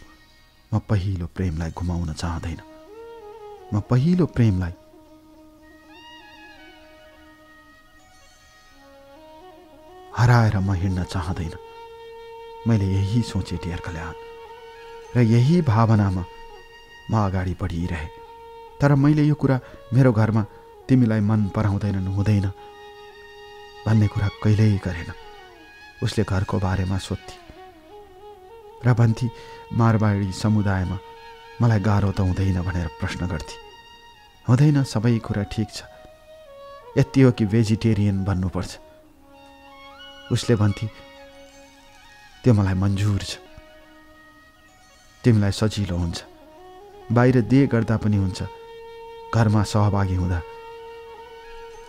म पहिलो प्रेमलाई गुमाउन चाहँदैन। म पहिलो प्रेमलाई हराएर म हिँड्न चाहँदैन। मैले यही सोचे डियर कल्याण, र यही भावनामा म अगाडि बढिरहेँ। तर मैले यो कुरा मेरो घरमा तिमीलाई मन पराउँदैनन्, हुँदैन भन्ने कुरा कहिल्यै गरेन। उसले घरको बारेमा सोध्थी र भन्थी मारवाडी समुदायमा मलाई गाह्रो त हुँदैन भनेर प्रश्न गर्थी। हुँदैन, सबै कुरा ठिक छ, यति हो कि भेजिटेरियन बन्नुपर्छ। उसले भन्थी त्यो मलाई मन्जुर छ, तिमीलाई सजिलो हुन्छ, बाहिर दिए गर्दा पनि हुन्छ, घरमा सहभागी हुँदा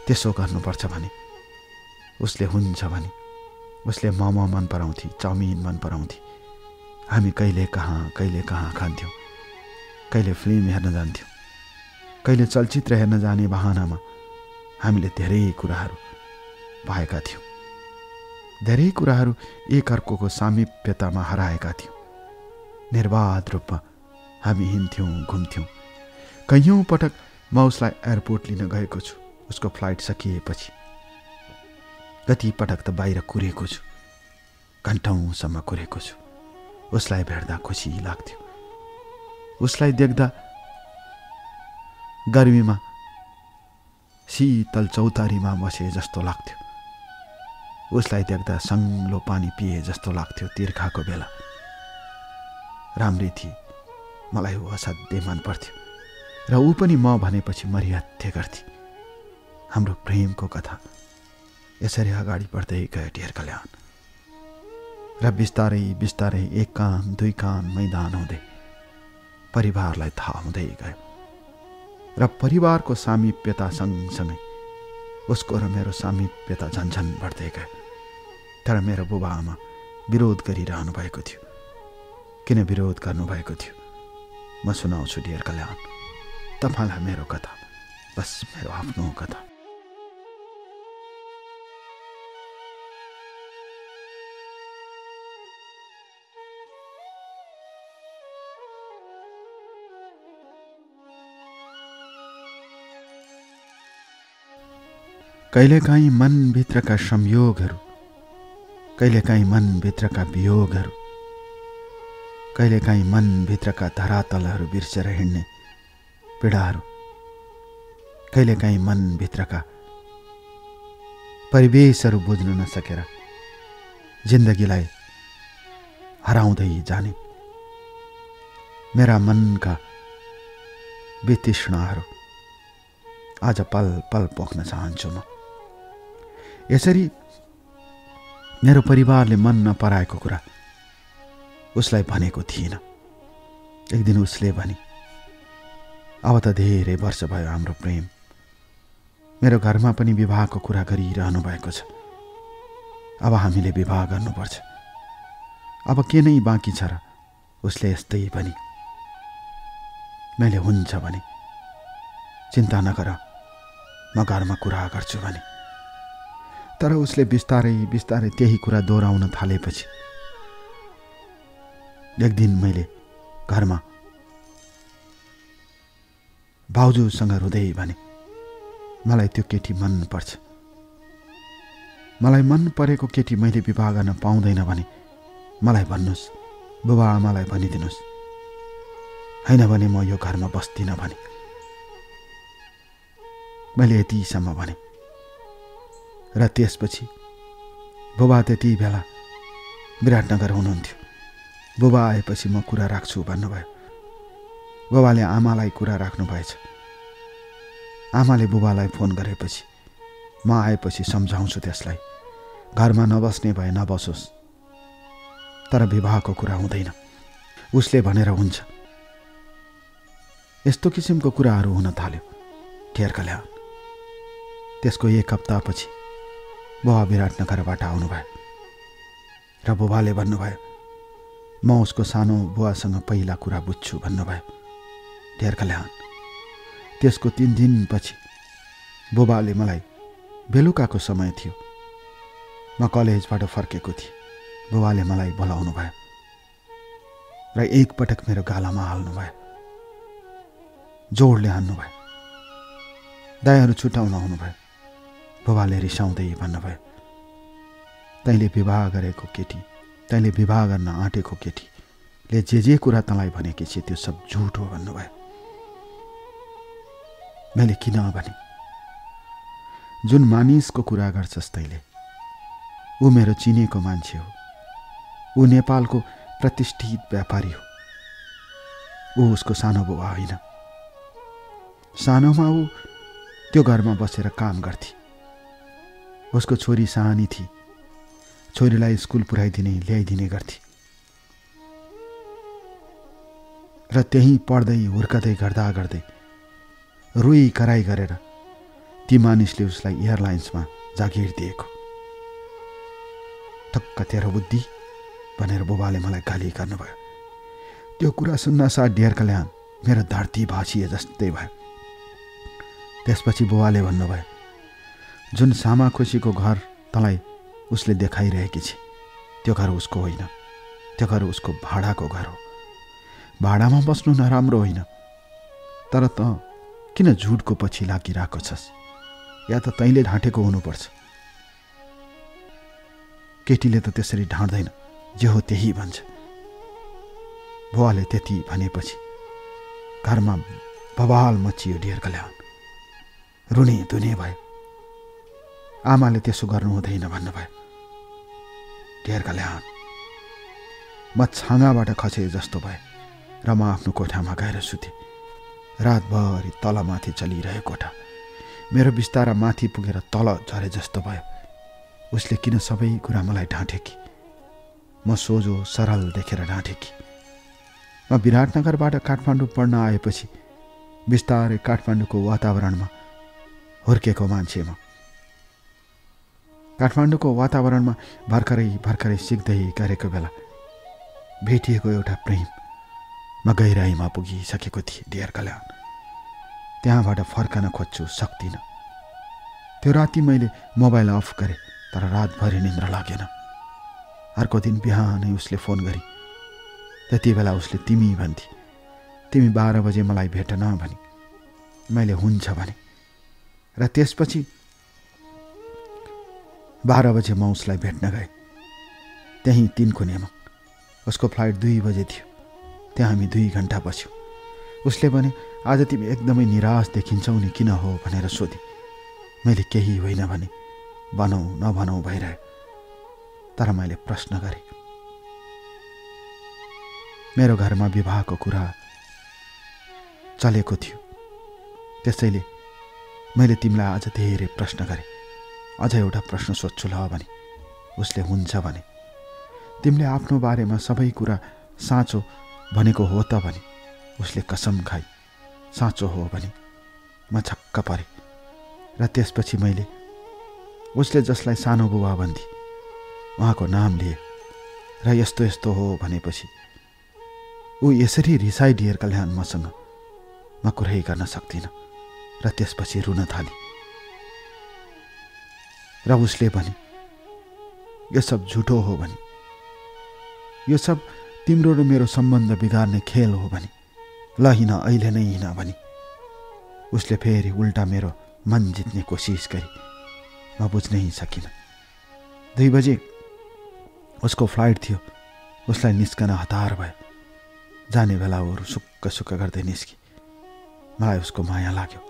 त्यसो गर्नुपर्छ भने। उसले हुन्छ भने उसले मोमो मन पराउँथी, चाउमिन मन पराउँथी। हामी कहिले कहाँ खान्थ्यौँ, कहिले फिल्म हेर्न जान्थ्यौँ, कहिले चलचित्र हेर्न जाने बहानामा हामीले धेरै कुराहरू पाएका थियौँ। धेरै कुराहरू एक अर्कोको सामिप्यतामा हराएका थियौँ। निर्वाध रूपमा हामी हिँड्थ्यौँ, घुम्थ्यौँ। कैयौँ पटक म उसलाई एयरपोर्ट लिन गएको छु, उसको फ्लाइट सकिएपछि। कति पटक त बाहिर कुरेको छु, घन्टौँसम्म कुरेको छु। उसलाई भेट्दा खुसी लाग्थ्यो, उसलाई देख्दा गर्मीमा शीतल चौतारीमा बसे जस्तो लाग्थ्यो, उसलाई देख्दा सङ्लो पानी पिए जस्तो लाग्थ्यो। तिर्खाको बेला राम्री थिए, मलाई ऊ असाध्यै मन पर्थ्यो र ऊ पनि म भनेपछि मरिहत्थे गर्थी। हाम्रो प्रेमको कथा यसरी अगाडि बढ्दै गयो डियर कल्याण, र बिस्तारै बिस्तारै एक कान दुई कान मैदान हुँदै परिवारलाई थाहा हुँदै गयो, र परिवारको सामिप्यता सँगसँगै उसको र मेरो सामिप्यता झन्झन बढ्दै गयो। तर मेरो बुबा आमा विरोध गरिरहनु भएको थियो। किन विरोध गर्नुभएको थियो म सुनाउँछु डियर कल्याण, तपाईँलाई मेरो कथा, बस मेरो आफ्नो कथा। कहिलेकाहीँ मनभित्रका संयोगहरू, कहिलेकाहीँ मनभित्रका वियोगहरू, कहिलेकाहीँ मनभित्रका धरातलहरू बिर्सेर हिँड्ने पीडाहरू, कहिलेकाहीँ मनभित्रका परिवेशहरू बुझ्न नसकेर जिन्दगीलाई हराउँदै जाने मेरा मनका वितृष्णाहरू आज पल पल पोख्न चाहन्छु म। यसरी मेरो परिवारले मन नपराएको कुरा उसलाई भनेको थिएन। एक दिन उसले भने, अब त धेरै वर्ष भयो हाम्रो प्रेम, मेरो घरमा पनि विवाहको कुरा गरिरहनु भएको छ, अब हामीले विवाह गर्नुपर्छ, अब के नै बाँकी छ र। उसले यस्तै भने। मैले हुन्छ भने, चिन्ता नगर, म घरमा कुरा गर्छु भने। तर उसले बिस्तारै बिस्तारै त्यही कुरा दोहोऱ्याउन थालेपछि एक दिन मैले घरमा भाउजूसँग रुँदै भने, मलाई त्यो केटी मन पर्छ, मलाई मन परेको केटी मैले विवाह गर्न पाउँदैन भने मलाई भन्नुहोस्, बुबा आमालाई भनिदिनुहोस्, हैन भने म यो घरमा बस्दिनँ भने। मैले यतिसम्म भने र त्यसपछि बुबा त्यति बेला विराटनगर हुनुहुन्थ्यो। बुबा आएपछि म कुरा राख्छु भन्नुभयो। बुबाले आमालाई कुरा राख्नु भएछ। आमाले बुबालाई फोन गरेपछि म आएपछि सम्झाउँछु त्यसलाई, घरमा नबस्ने भए नबसोस्, तर विवाहको कुरा हुँदैन। उसले भनेर हुन्छ। यस्तो किसिमको कुराहरू हुन थाल्यो डियर कल्याण। त्यसको एक हप्तापछि बुबा विराटनगरबाट आउनुभयो र बुबाले भन्नुभयो, म उसको सानो बुवासँग पहिला कुरा बुझ्छु भन्नुभयो डियर कल्याण। त्यसको 3 दिनपछि बुबाले मलाई बेलुकाको समय थियो, म कलेजबाट फर्केको थिएँ। बुबाले मलाई बोलाउनु भयो र एकपटक मेरो गालामा हाल्नुभयो, जोडले हान्नुभयो। दाइहरू छुट्याउन आउनुभयो। बुबाले रिसाउँदै भन्नुभयो, तैँले विवाह गरेको केटी, तैँले विवाह गर्न आँटेको केटीले जे कुरा तँलाई भनेकी छे त्यो सब झुट हो भन्नुभयो। मैले किन भने, जुन मानिसको कुरा गर्छस् तैँले, ऊ मेरो चिनेको मान्छे हो। ऊ नेपालको प्रतिष्ठित व्यापारी हो। ऊ उसको सानो बुबा होइन। सानोमा ऊ त्यो घरमा बसेर काम गर्थे। उसको छोरी सानी थिए। छोरीलाई स्कुल पुर्याइदिने ल्याइदिने गर्थे र त्यही पढ्दै हुर्कदै गर्दा गर्दै रुई कराई गरेर ती मानिसले उसलाई एयरलाइन्समा जागिर दिएको। ठक्क तेरो बुद्धि भनेर बुबाले मलाई गाली गर्नुभयो। त्यो कुरा सुन्न साथ ढेर कल्याण मेरो धरती भाँचिए जस्तै भयो। त्यसपछि बुबाले भन्नुभयो, जुन सामाखुसीको घर तँलाई उसले देखाइरहेकी छे त्यो घर उसको होइन, त्यो घर उसको भाडाको घर हो। भाडामा बस्नु नराम्रो होइन, तर त किन झुटको पछि लागिरहेको छस्? या त तैँले ढाँटेको हुनुपर्छ। केटीले त त्यसरी ढाँट्दैन, जे हो त्यही भन्छ। बुवाले त्यति भनेपछि घरमा बवाल मचियो। ढेर कल्याण रुने धुने भयो। आमाले त्यसो गर्नु हुँदैन भन्नुभयो। ढेर कल्याण म छाँगाबाट खसे जस्तो भए र म आफ्नो कोठामा गएर सुतेँ। रातभरि तलमाथि चलिरह्यो कोठा। मेरो बिस्तारा माथि पुगेर तल झरे जस्तो भयो। उसले किन सबै कुरा मलाई ढाँटेकी? म सोझो सरल देखेर ढाँटेकी। म विराटनगरबाट काठमाडौँ पढ्न आएपछि बिस्तारै काठमाडौँको वातावरणमा हुर्केको मान्छे म। काठमाडौँको वातावरणमा भर्खरै सिक्दै गरेको बेला भेटिएको एउटा प्रेम म गहिराईमा पुगिसकेको थिएँ। ढेर कल्याण त्यहाँबाट फर्कन खोज्छु, सक्दिनँ। त्यो राति मैले मोबाइल अफ गरेँ, तर रातभरि निन्द्रा लागेन। अर्को दिन बिहानै उसले फोन गरी। त्यति बेला उसले तिमी भन्थे। तिमी 12 बजे मलाई भेटन भनी। मैले हुन्छ भने र त्यसपछि 12 बजे म उसलाई भेट्न गएँ। त्यहीँ 3 कुनेमा। उसको फ्लाइट 2 बजे थियो। त्यहाँ हामी 2 घन्टा बस्यौँ। उसले भने, आज तिमी एकदमै निराश देखिन्छौ नि, किन हो भनेर सोधे। मैले केही होइन भने, भनौँ नभनौँ भइरह्यो। तर मैले प्रश्न गरेँ। मेरो घरमा विवाहको कुरा चलेको थियो, त्यसैले मैले तिमीलाई आज धेरै प्रश्न गरेँ। अझ एउटा प्रश्न सोध्छु ल भने। उसले हुन्छ भने। तिमीले आफ्नो बारेमा सबै कुरा साँचो भनेको हो त भने। उसले कसम खाई साँचो हो भने। म छक्क परेँ र त्यसपछि मैले उसले जसलाई सानो बुबा भन्थे उहाँको नाम लिए र यस्तो यस्तो हो भनेपछि ऊ यसरी रिसाई ढेर कल्याण मसँग। म कुरै गर्न सक्दिनँ र त्यसपछि रुन थालेँ। र उसले भने, यो सब झुटो हो भने, यो सब तिम्रो र मेरो सम्बन्ध बिगार्ने खेल हो भने, ल हिँड अहिले नै हिँड भने। उसले फेरि उल्टा मेरो मन जित्ने कोसिस गरी। म बुझ्नै सकिनँ। 2 बजे उसको फ्लाइट थियो। उसलाई निस्कन हतार भयो। जाने बेला ऊ सुक्क सुक्क गर्दै निस्की। मलाई उसको माया लाग्यो।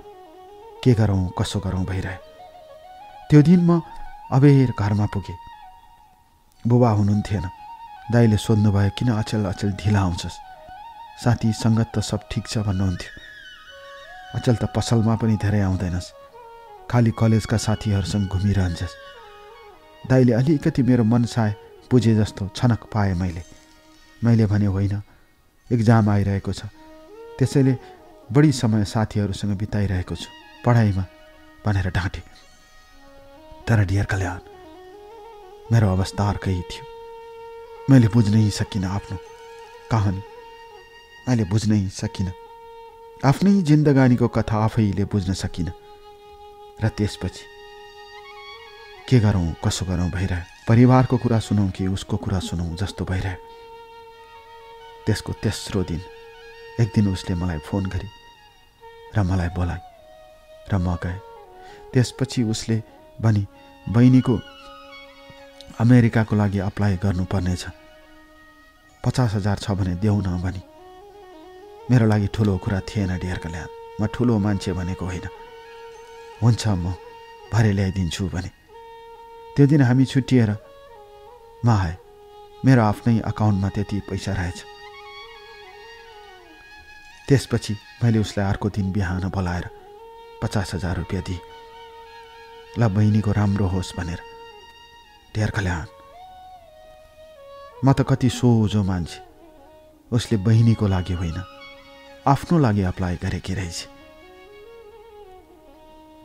के गरौँ कसो गरौँ भइरह्यो। त्यो दिन म अबेर घरमा पुगेँ। बुबा हुनुहुन्थेन। दाइले सोध्नुभयो, किन अचेल अचेल ढिला आउँछस्? साथी सङ्गत त सब ठिक छ भन्नुहुन्थ्यो। अचेल त पसलमा पनि धेरै आउँदैनस्, खालि कलेजका साथीहरूसँग घुमिरहन्छस्। दाइले अलिकति मेरो मन साय बुझे जस्तो छनक पाएँ मैले भने, होइन, एक्जाम आइरहेको छ, त्यसैले बढी समय साथीहरूसँग बिताइरहेको छु पढाइमा भनेर ढाँटे। तर ढेर कल्याण मेरो अवस्था अर्कै थियो। मैले बुझ्नै सकिनँ आफ्नो कहानी। मैले बुझ्नै सकिनँ आफ्नै जिन्दगानीको कथा आफैले बुझ्न सकिन र त्यसपछि के गरौँ कसो गरौँ भइरह्यो। परिवारको कुरा सुनौँ कि उसको कुरा सुनौँ जस्तो भइरह्यो। त्यसको तेस्रो दिन एक दिन उसले मलाई फोन गरी र मलाई बोलाए र म गएँ। त्यसपछि उसले भनी बहिनीको अमेरिकाको लागि अप्लाई गर्नुपर्नेछ, 50,000 छ भने देऊ न भनी। मेरो लागि ठुलो कुरा थिएन डियर कल्याण, म ठुलो मान्छे भनेको होइन। हुन्छ म भरे ल्याइदिन्छु भने। त्यो दिन हामी छुट्टिएर म आएँ। मेरो आफ्नै अकाउन्टमा त्यति पैसा रहेछ। त्यसपछि मैले उसलाई अर्को दिन बिहान बोलाएर 50,000 रुपियाँ दिएँ। ल बहिनीको राम्रो होस् भनेर। डियर कल्याण, म त कति सोझो मान्छे। उसले बहिनीको लागि होइन आफ्नो लागि अप्लाई गरेकी रहेछ।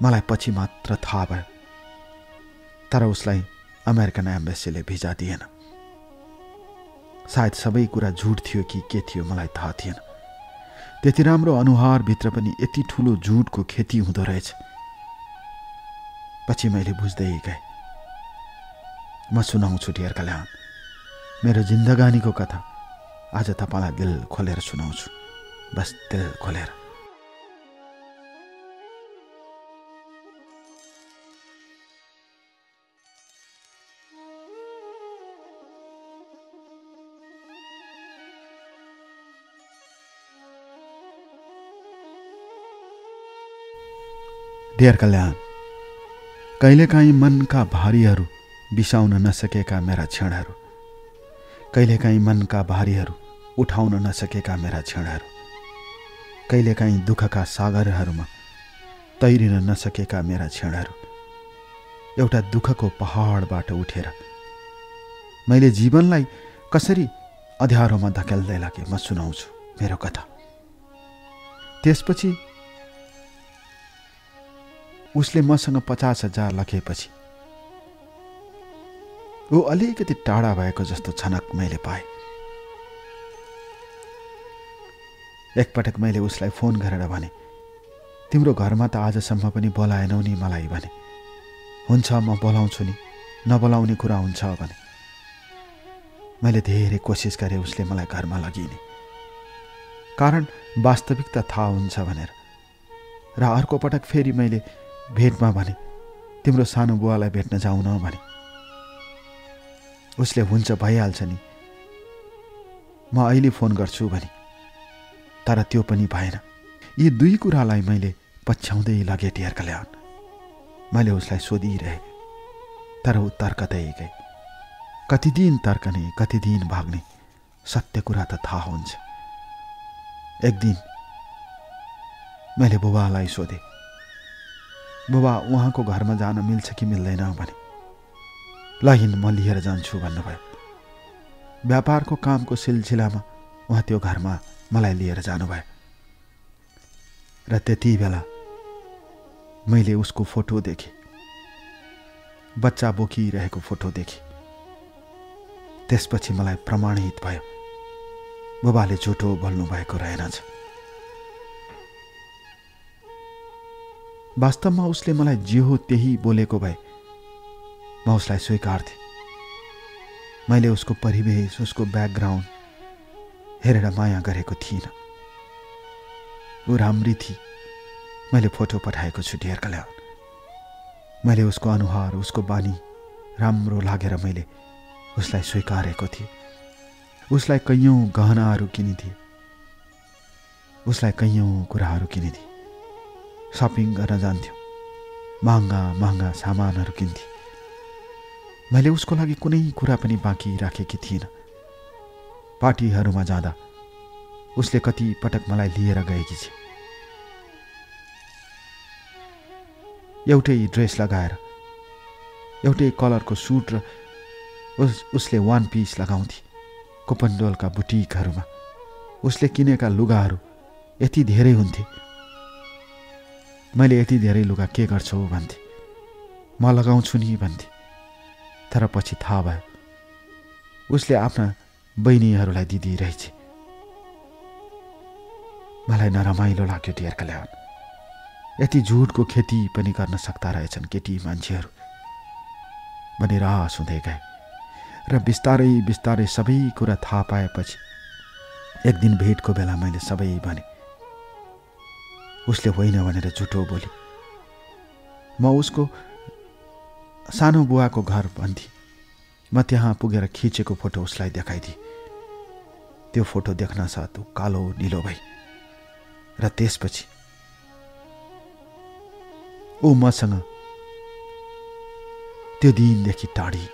मलाई पछि मात्र थाहा भयो, तर उसलाई अमेरिकन एम्बेसीले भिजा दिएन। सायद सबै कुरा झुट थियो कि के थियो मलाई थाहा थिएन। त्यति राम्रो अनुहारभित्र पनि यति ठुलो झुटको खेती हुँदो रहेछ। पछि मैले बुझ्दै गएँ। म सुनाउँछु डियर कल्याण, मेरो जिन्दगानीको कथा आज तपाईँलाई दिल खोलेर सुनाउँछु। बस दिल खोलेर। डियर कल्याण, कहिलेकाहीँ मनका भारीहरू बिसाउन नसकेका मेरा क्षणहरू, कहिलेकाहीँ मनका भारीहरू उठाउन नसकेका मेरा क्षणहरू, कहिलेकाहीँ दुःखका सागरहरूमा तैरिन नसकेका मेरा क्षणहरू, एउटा दुःखको पहाडबाट उठेर मैले जीवनलाई कसरी अँध्यारोमा धकेल्दै लागे म सुनाउँछु मेरो कथा। त्यसपछि उसले मसँग 50,000 लखेपछि ऊ अलिकति टाढा भएको जस्तो छनक मैले पाएँ। एकपटक मैले उसलाई फोन गरेर भने, तिम्रो घरमा त आजसम्म पनि बोलाएनौ नि मलाई भने। हुन्छ म बोलाउँछु नि, नबोलाउने कुरा हुन्छ भने। मैले धेरै कोसिस गरेँ उसले मलाई घरमा लगिने, कारण वास्तविकता थाहा हुन्छ भनेर। र अर्को पटक फेरि मैले भेटमा भने, तिम्रो सानो बुवालाई भेट्न जाउँ न भने। उसले हुन्छ भइहाल्छ नि, म अहिले फोन गर्छु भने। तर त्यो पनि भएन। यी दुई कुरालाई मैले पछ्याउँदै लगेँ डियर कल्याण। मैले उसलाई सोधिरहेँ, तर ऊ तर्कदै गए। कति दिन तर्कने, कति दिन भाग्ने, सत्य कुरा त थाहा हुन्छ। एक दिन मैले बुबालाई सोधेँ, बुबा उहाँको घरमा जान मिल्छ कि मिल्दैन भने। ल हिँड म लिएर जान्छु भन्नुभयो। व्यापारको कामको सिलसिलामा उहाँ त्यो घरमा मलाई लिएर जानुभयो। र त्यति बेला मैले उसको फोटो देखेँ, बच्चा बोकिरहेको फोटो देखेँ। त्यसपछि मलाई प्रमाणित भयो, बुबाले झुटो बोल्नु भएको रहेनछ। वास्तवमा उसले मलाई जे हो त्यही बोलेको भए म उसलाई स्वीकार्थेँ। मैले उसको परिवेश, उसको ब्याकग्राउन्ड हेरेर माया गरेको थिइनँ। ऊ राम्री थिए। मैले फोटो पठाएको छु डियर कल्याण। मैले उसको अनुहार, उसको बानी राम्रो लागेर मैले उसलाई स्वीकारेको थिएँ। उसलाई कैयौँ गहनाहरू किनिदिए, उसलाई कैयौँ कुराहरू किनिदिए। सपिङ गर्न जान्थ्यौँ, महँगा महँगा सामानहरू किन्थे। मैले उसको लागि कुनै कुरा पनि बाँकी राखेकी थिइनँ। पार्टीहरूमा जाँदा उसले कति पटक मलाई लिएर गएकी छ। एउटै ड्रेस लगाएर, एउटै कलरको सुट र उसले वान पिस लगाउँथे। कोपनडोलका बुटिकहरूमा उसले किनेका लुगाहरू यति धेरै हुन्थे। मैले यति धेरै लुगा के गर्छौ भन्थे। म लगाउँछु नि भन्थे। तर पछि थाहा भयो उसले आफ्ना बहिनीहरूलाई दिदी रहेछ। मलाई नरमाइलो लाग्यो डियर कल्याण। यति झुटको खेती पनि गर्न सक्दा रहेछन् केटी मान्छेहरू भने रास हुँदै गए र बिस्तारै बिस्तारै सबै कुरा थाहा पाएपछि एक दिन भेटको बेला मैले सबै भने। उसले होइन भनेर झुटो बोली। म उसको सानो बुवाको घर भन्थे। म त्यहाँ पुगेर खिचेको फोटो उसलाई देखाइदिएँ। त्यो फोटो देख्न साथ ऊ कालो निलो भई र त्यसपछि ऊ मसँग त्यो दिनदेखि टाढी।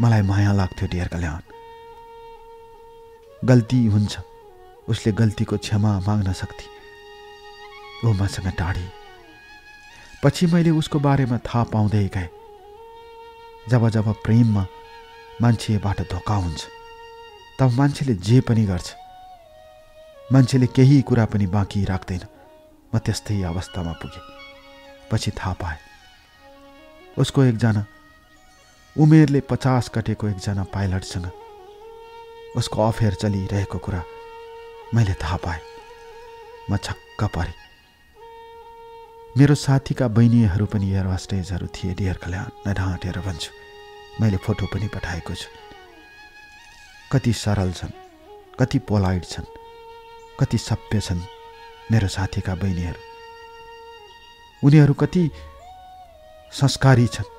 मलाई माया लाग्थ्यो डियर कल्याण। गल्ती हुन्छ, उसले गल्तीको क्षमा माग्न सक्थे। ऊ मसँग टाढी। पछि मैले उसको बारेमा थाहा पाउँदै गएँ। जब जब प्रेममा मान्छेबाट धोका हुन्छ तब मान्छेले जे पनि गर्छ। मान्छेले केही कुरा पनि बाँकी राख्दैन। म त्यस्तै अवस्थामा पुगेँ। पछि थाहा पाएँ उसको एकजना उमेरले 50 कटेको एकजना पाइलटसँग उसको अफेयर चलिरहेको कुरा मैले थाहा पाएँ। म छक्क परेँ। मेरो साथीका बहिनीहरू पनि एयर होस्टेजहरू थिए डियर कल्याण। नढाँटेर भन्छु, मैले फोटो पनि पठाएको छु। कति सरल छन्, कति पोलाइट छन्, कति सभ्य छन् मेरो साथीका बहिनीहरू। उनीहरू कति संस्कारी छन्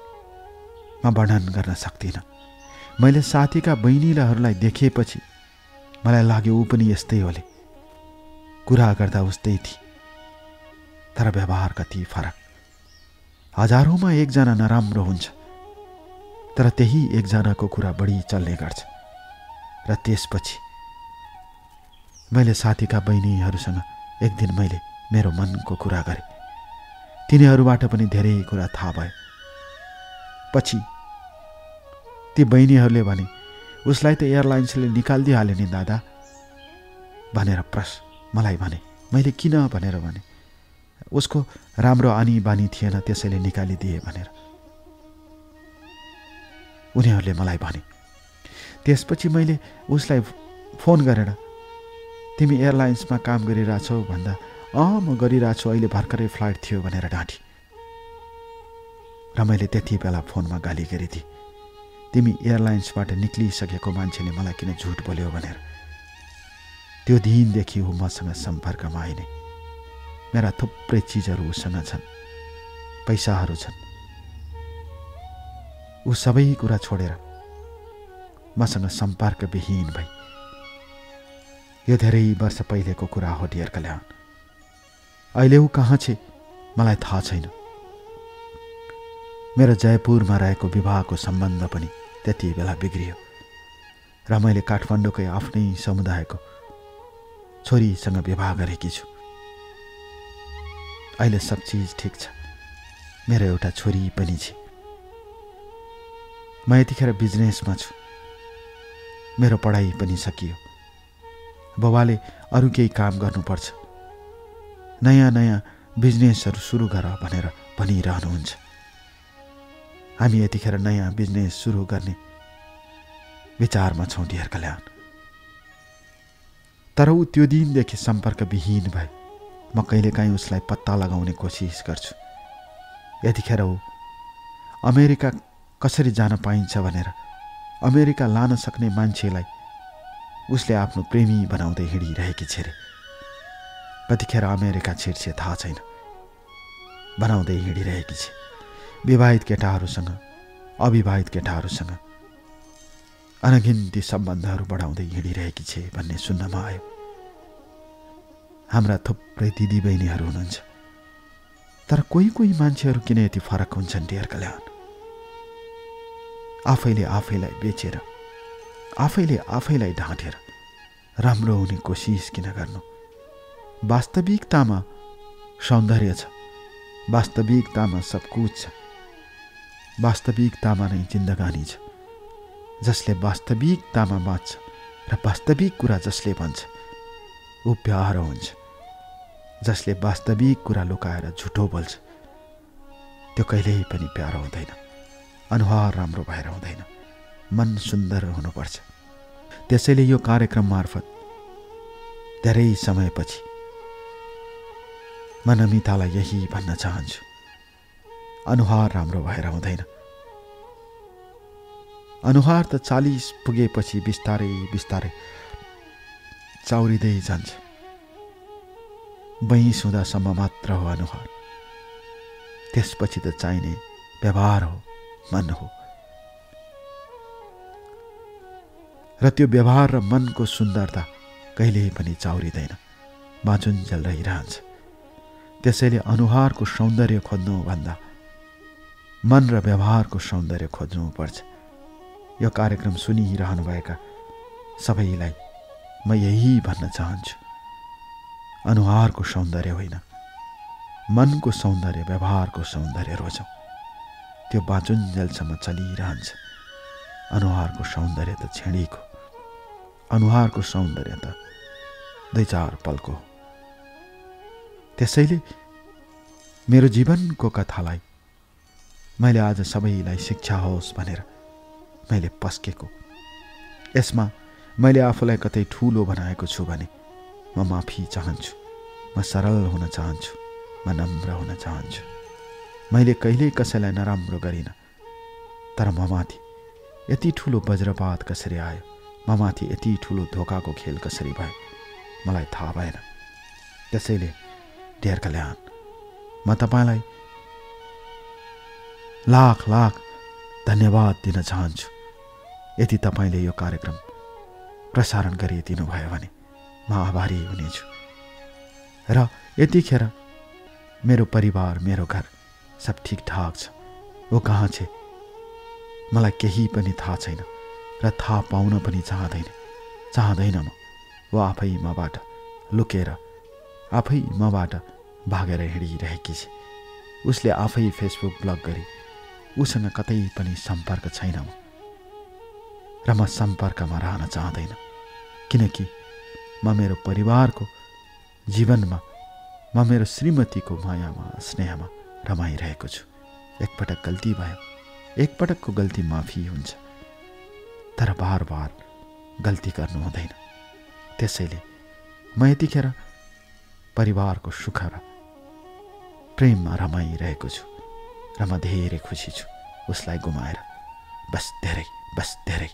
म वर्णन गर्न सक्दिनँ। मैले साथीका बहिनीहरूलाई देखेपछि मलाई लाग्यो ऊ पनि यस्तै होले। कुरा गर्दा उस्तै थिए तर व्यवहार कति फरक। हजारौँमा एकजना नराम्रो हुन्छ तर त्यही एकजनाको कुरा बढी चल्ने गर्छ। र त्यसपछि मैले साथीका बहिनीहरूसँग एक दिन मैले मेरो मनको कुरा गरेँ। तिनीहरूबाट पनि धेरै कुरा थाहा भयो। पछि ती बहिनीहरूले भने उसलाई त एयरलाइन्सले निकालिदिइहाल्यो नि दादा भनेर मलाई भने। मैले किन भनेर भने उसको राम्रो आनी बानी थिएन त्यसैले निकालिदिए भनेर उनीहरूले मलाई भने। त्यसपछि मैले उसलाई फोन गरेर तिमी एयरलाइन्समा काम गरिरहेछौ भन्दा म गरिरहेछु, अहिले भर्खरै फ्लाइट थियो भनेर डाँटी। र मैले त्यति बेला फोनमा गाली गरिदिएँ, तिमी एयरलाइन्सबाट निक्लिसकेको मान्छेले मलाई किन झुट बोल्यो भनेर। त्यो दिनदेखि ऊ मसँग सम्पर्कमा आइने। मेरा थुप्रै चिजहरू उसँग छन्, पैसाहरू छन्। ऊ सबै कुरा छोडेर मसँग सम्पर्कविहीन भई। यो धेरै वर्ष पहिलेको कुरा हो डियर कल्याण। अहिले ऊ कहाँ छे मलाई थाहा छैन। मेरो जयपुरमा रहेको विवाहको सम्बन्ध पनि त्यति बेला बिग्रियो र मैले काठमाडौँकै आफ्नै समुदायको छोरीसँग विवाह गरेकी छु। अहिले सब चिज ठिक छ। मेरो एउटा छोरी पनि छ। म यतिखेर बिजनेसमा छु। मेरो पढाइ पनि सकियो। बाबाले अरू केही काम गर्नुपर्छ, नयाँ नयाँ बिजनेसहरू सुरु गर भनेर भनिरहनुहुन्छ। हामी यतिखेर नयाँ बिजनेस सुरु गर्ने विचारमा छौँ डियर कल्याण। तर ऊ त्यो दिनदेखि सम्पर्कविहीन भए। म कहिलेकाहीँ उसलाई पत्ता लगाउने कोसिस गर्छु। यतिखेर ऊ अमेरिका कसरी जान पाइन्छ भनेर अमेरिका लान सक्ने मान्छेलाई उसले आफ्नो प्रेमी बनाउँदै हिँडिरहेकी छ रे। कतिखेर अमेरिका छिर्छे थाहा छैन, बनाउँदै हिँडिरहेकी छ। विवाहित केटाहरूसँग, अविवाहित केटाहरूसँग अनगिन्ती सम्बन्धहरू बढाउँदै हिँडिरहेकी छे भन्ने सुन्नमा आयो। हाम्रा थुप्रै दिदी बहिनीहरू हुनुहुन्छ, तर कोही कोही मान्छेहरू किन यति फरक हुन्छन् डियर कल्याण। आफैले आफैलाई बेचेर, आफैले आफैलाई ढाँटेर राम्रो हुने कोसिस किन गर्नु। वास्तविकतामा सौन्दर्य छ, वास्तविकतामा सब कुछ छ, वास्तविकतामा नै जिन्दगानी छ। जसले वास्तविकतामा बाँच्छ र वास्तविक कुरा जसले भन्छ ऊ प्यारो हुन्छ। जसले वास्तविक कुरा लुकाएर झुटो बोल्छ त्यो कहिल्यै पनि प्यारो हुँदैन। अनुहार राम्रो भएर हुँदैन, मन सुन्दर हुनुपर्छ। त्यसैले यो कार्यक्रम मार्फत धेरै समयपछि म नमितालाई यही भन्न चाहन्छु, अनुहार राम्रो भएर हुँदैन। अनुहार त 40 पुगेपछि बिस्तारै बिस्तारै चाउरिँदै जान्छ। 22 हुँदासम्म मात्र हो अनुहार। त्यसपछि त चाहिने व्यवहार हो, मन हो। र त्यो व्यवहार र मनको सुन्दरता कहिल्यै पनि चाउरिँदैन, बाँचुन्जेल रहिरहन्छ। त्यसैले अनुहारको सौन्दर्य खोज्नुभन्दा मन र व्यवहारको सौन्दर्य खोज्नुपर्छ। यो कार्यक्रम सुनिरहनुभएका सबैलाई म यही भन्न चाहन्छु, अनुहारको सौन्दर्य होइन, मनको सौन्दर्य, व्यवहारको सौन्दर्य रोजौँ। त्यो बाँचुन्जेलसम्म चलिरहन्छ। अनुहारको सौन्दर्य त क्षणिक हो, अनुहारको सौन्दर्य त 2-4 पलको हो। त्यसैले मेरो जीवनको कथालाई मैले आज सबैलाई शिक्षा होस् भनेर मैले पस्केको। यसमा मैले आफूलाई कतै ठुलो बनाएको छु भने म माफी चाहन्छु। म सरल हुन चाहन्छु, म नम्र हुन चाहन्छु। मैले कहिल्यै कसैलाई नराम्रो गरिनँ, तर ममाथि यति ठुलो वज्रपात कसरी आयो, ममाथि यति ठुलो धोकाको खेल कसरी भयो, मलाई थाहा भएन। त्यसैले डेयर कल्याण, म तपाईँलाई लाख लाख धन्यवाद दिन चाहन्छु। यदि तपाईँले यो कार्यक्रम प्रसारण गरिदिनु भयो भने म आभारी हुनेछु। र यतिखेर मेरो परिवार, मेरो घर सब ठिकठाक छ। वो कहाँ छे मलाई केही पनि थाहा छैन र थाहा पाउन पनि चाहदैन म। वो आफै मबाट लुकेर, आफै मबाट भागेर हिँडिरहेकी छे। उसले आफै फेसबुक ब्लक गरी उसँग कतै पनि सम्पर्क छैन म, र म सम्पर्कमा रहन चाहदैन। किनकि म मेरो परिवारको जीवनमा, म मेरो श्रीमतीको मायामा, स्नेहमा रमाइरहेको छु। एकपटक गल्ती भयो, एकपटकको गल्ती माफी हुन्छ, तर बार बार गल्ती गर्नु हुँदैन। त्यसैले म यतिखेर परिवारको सुख र प्रेममा रमाइरहेको छु र म धेरै खुसी छु उसलाई गुमाएर। बस धेरै।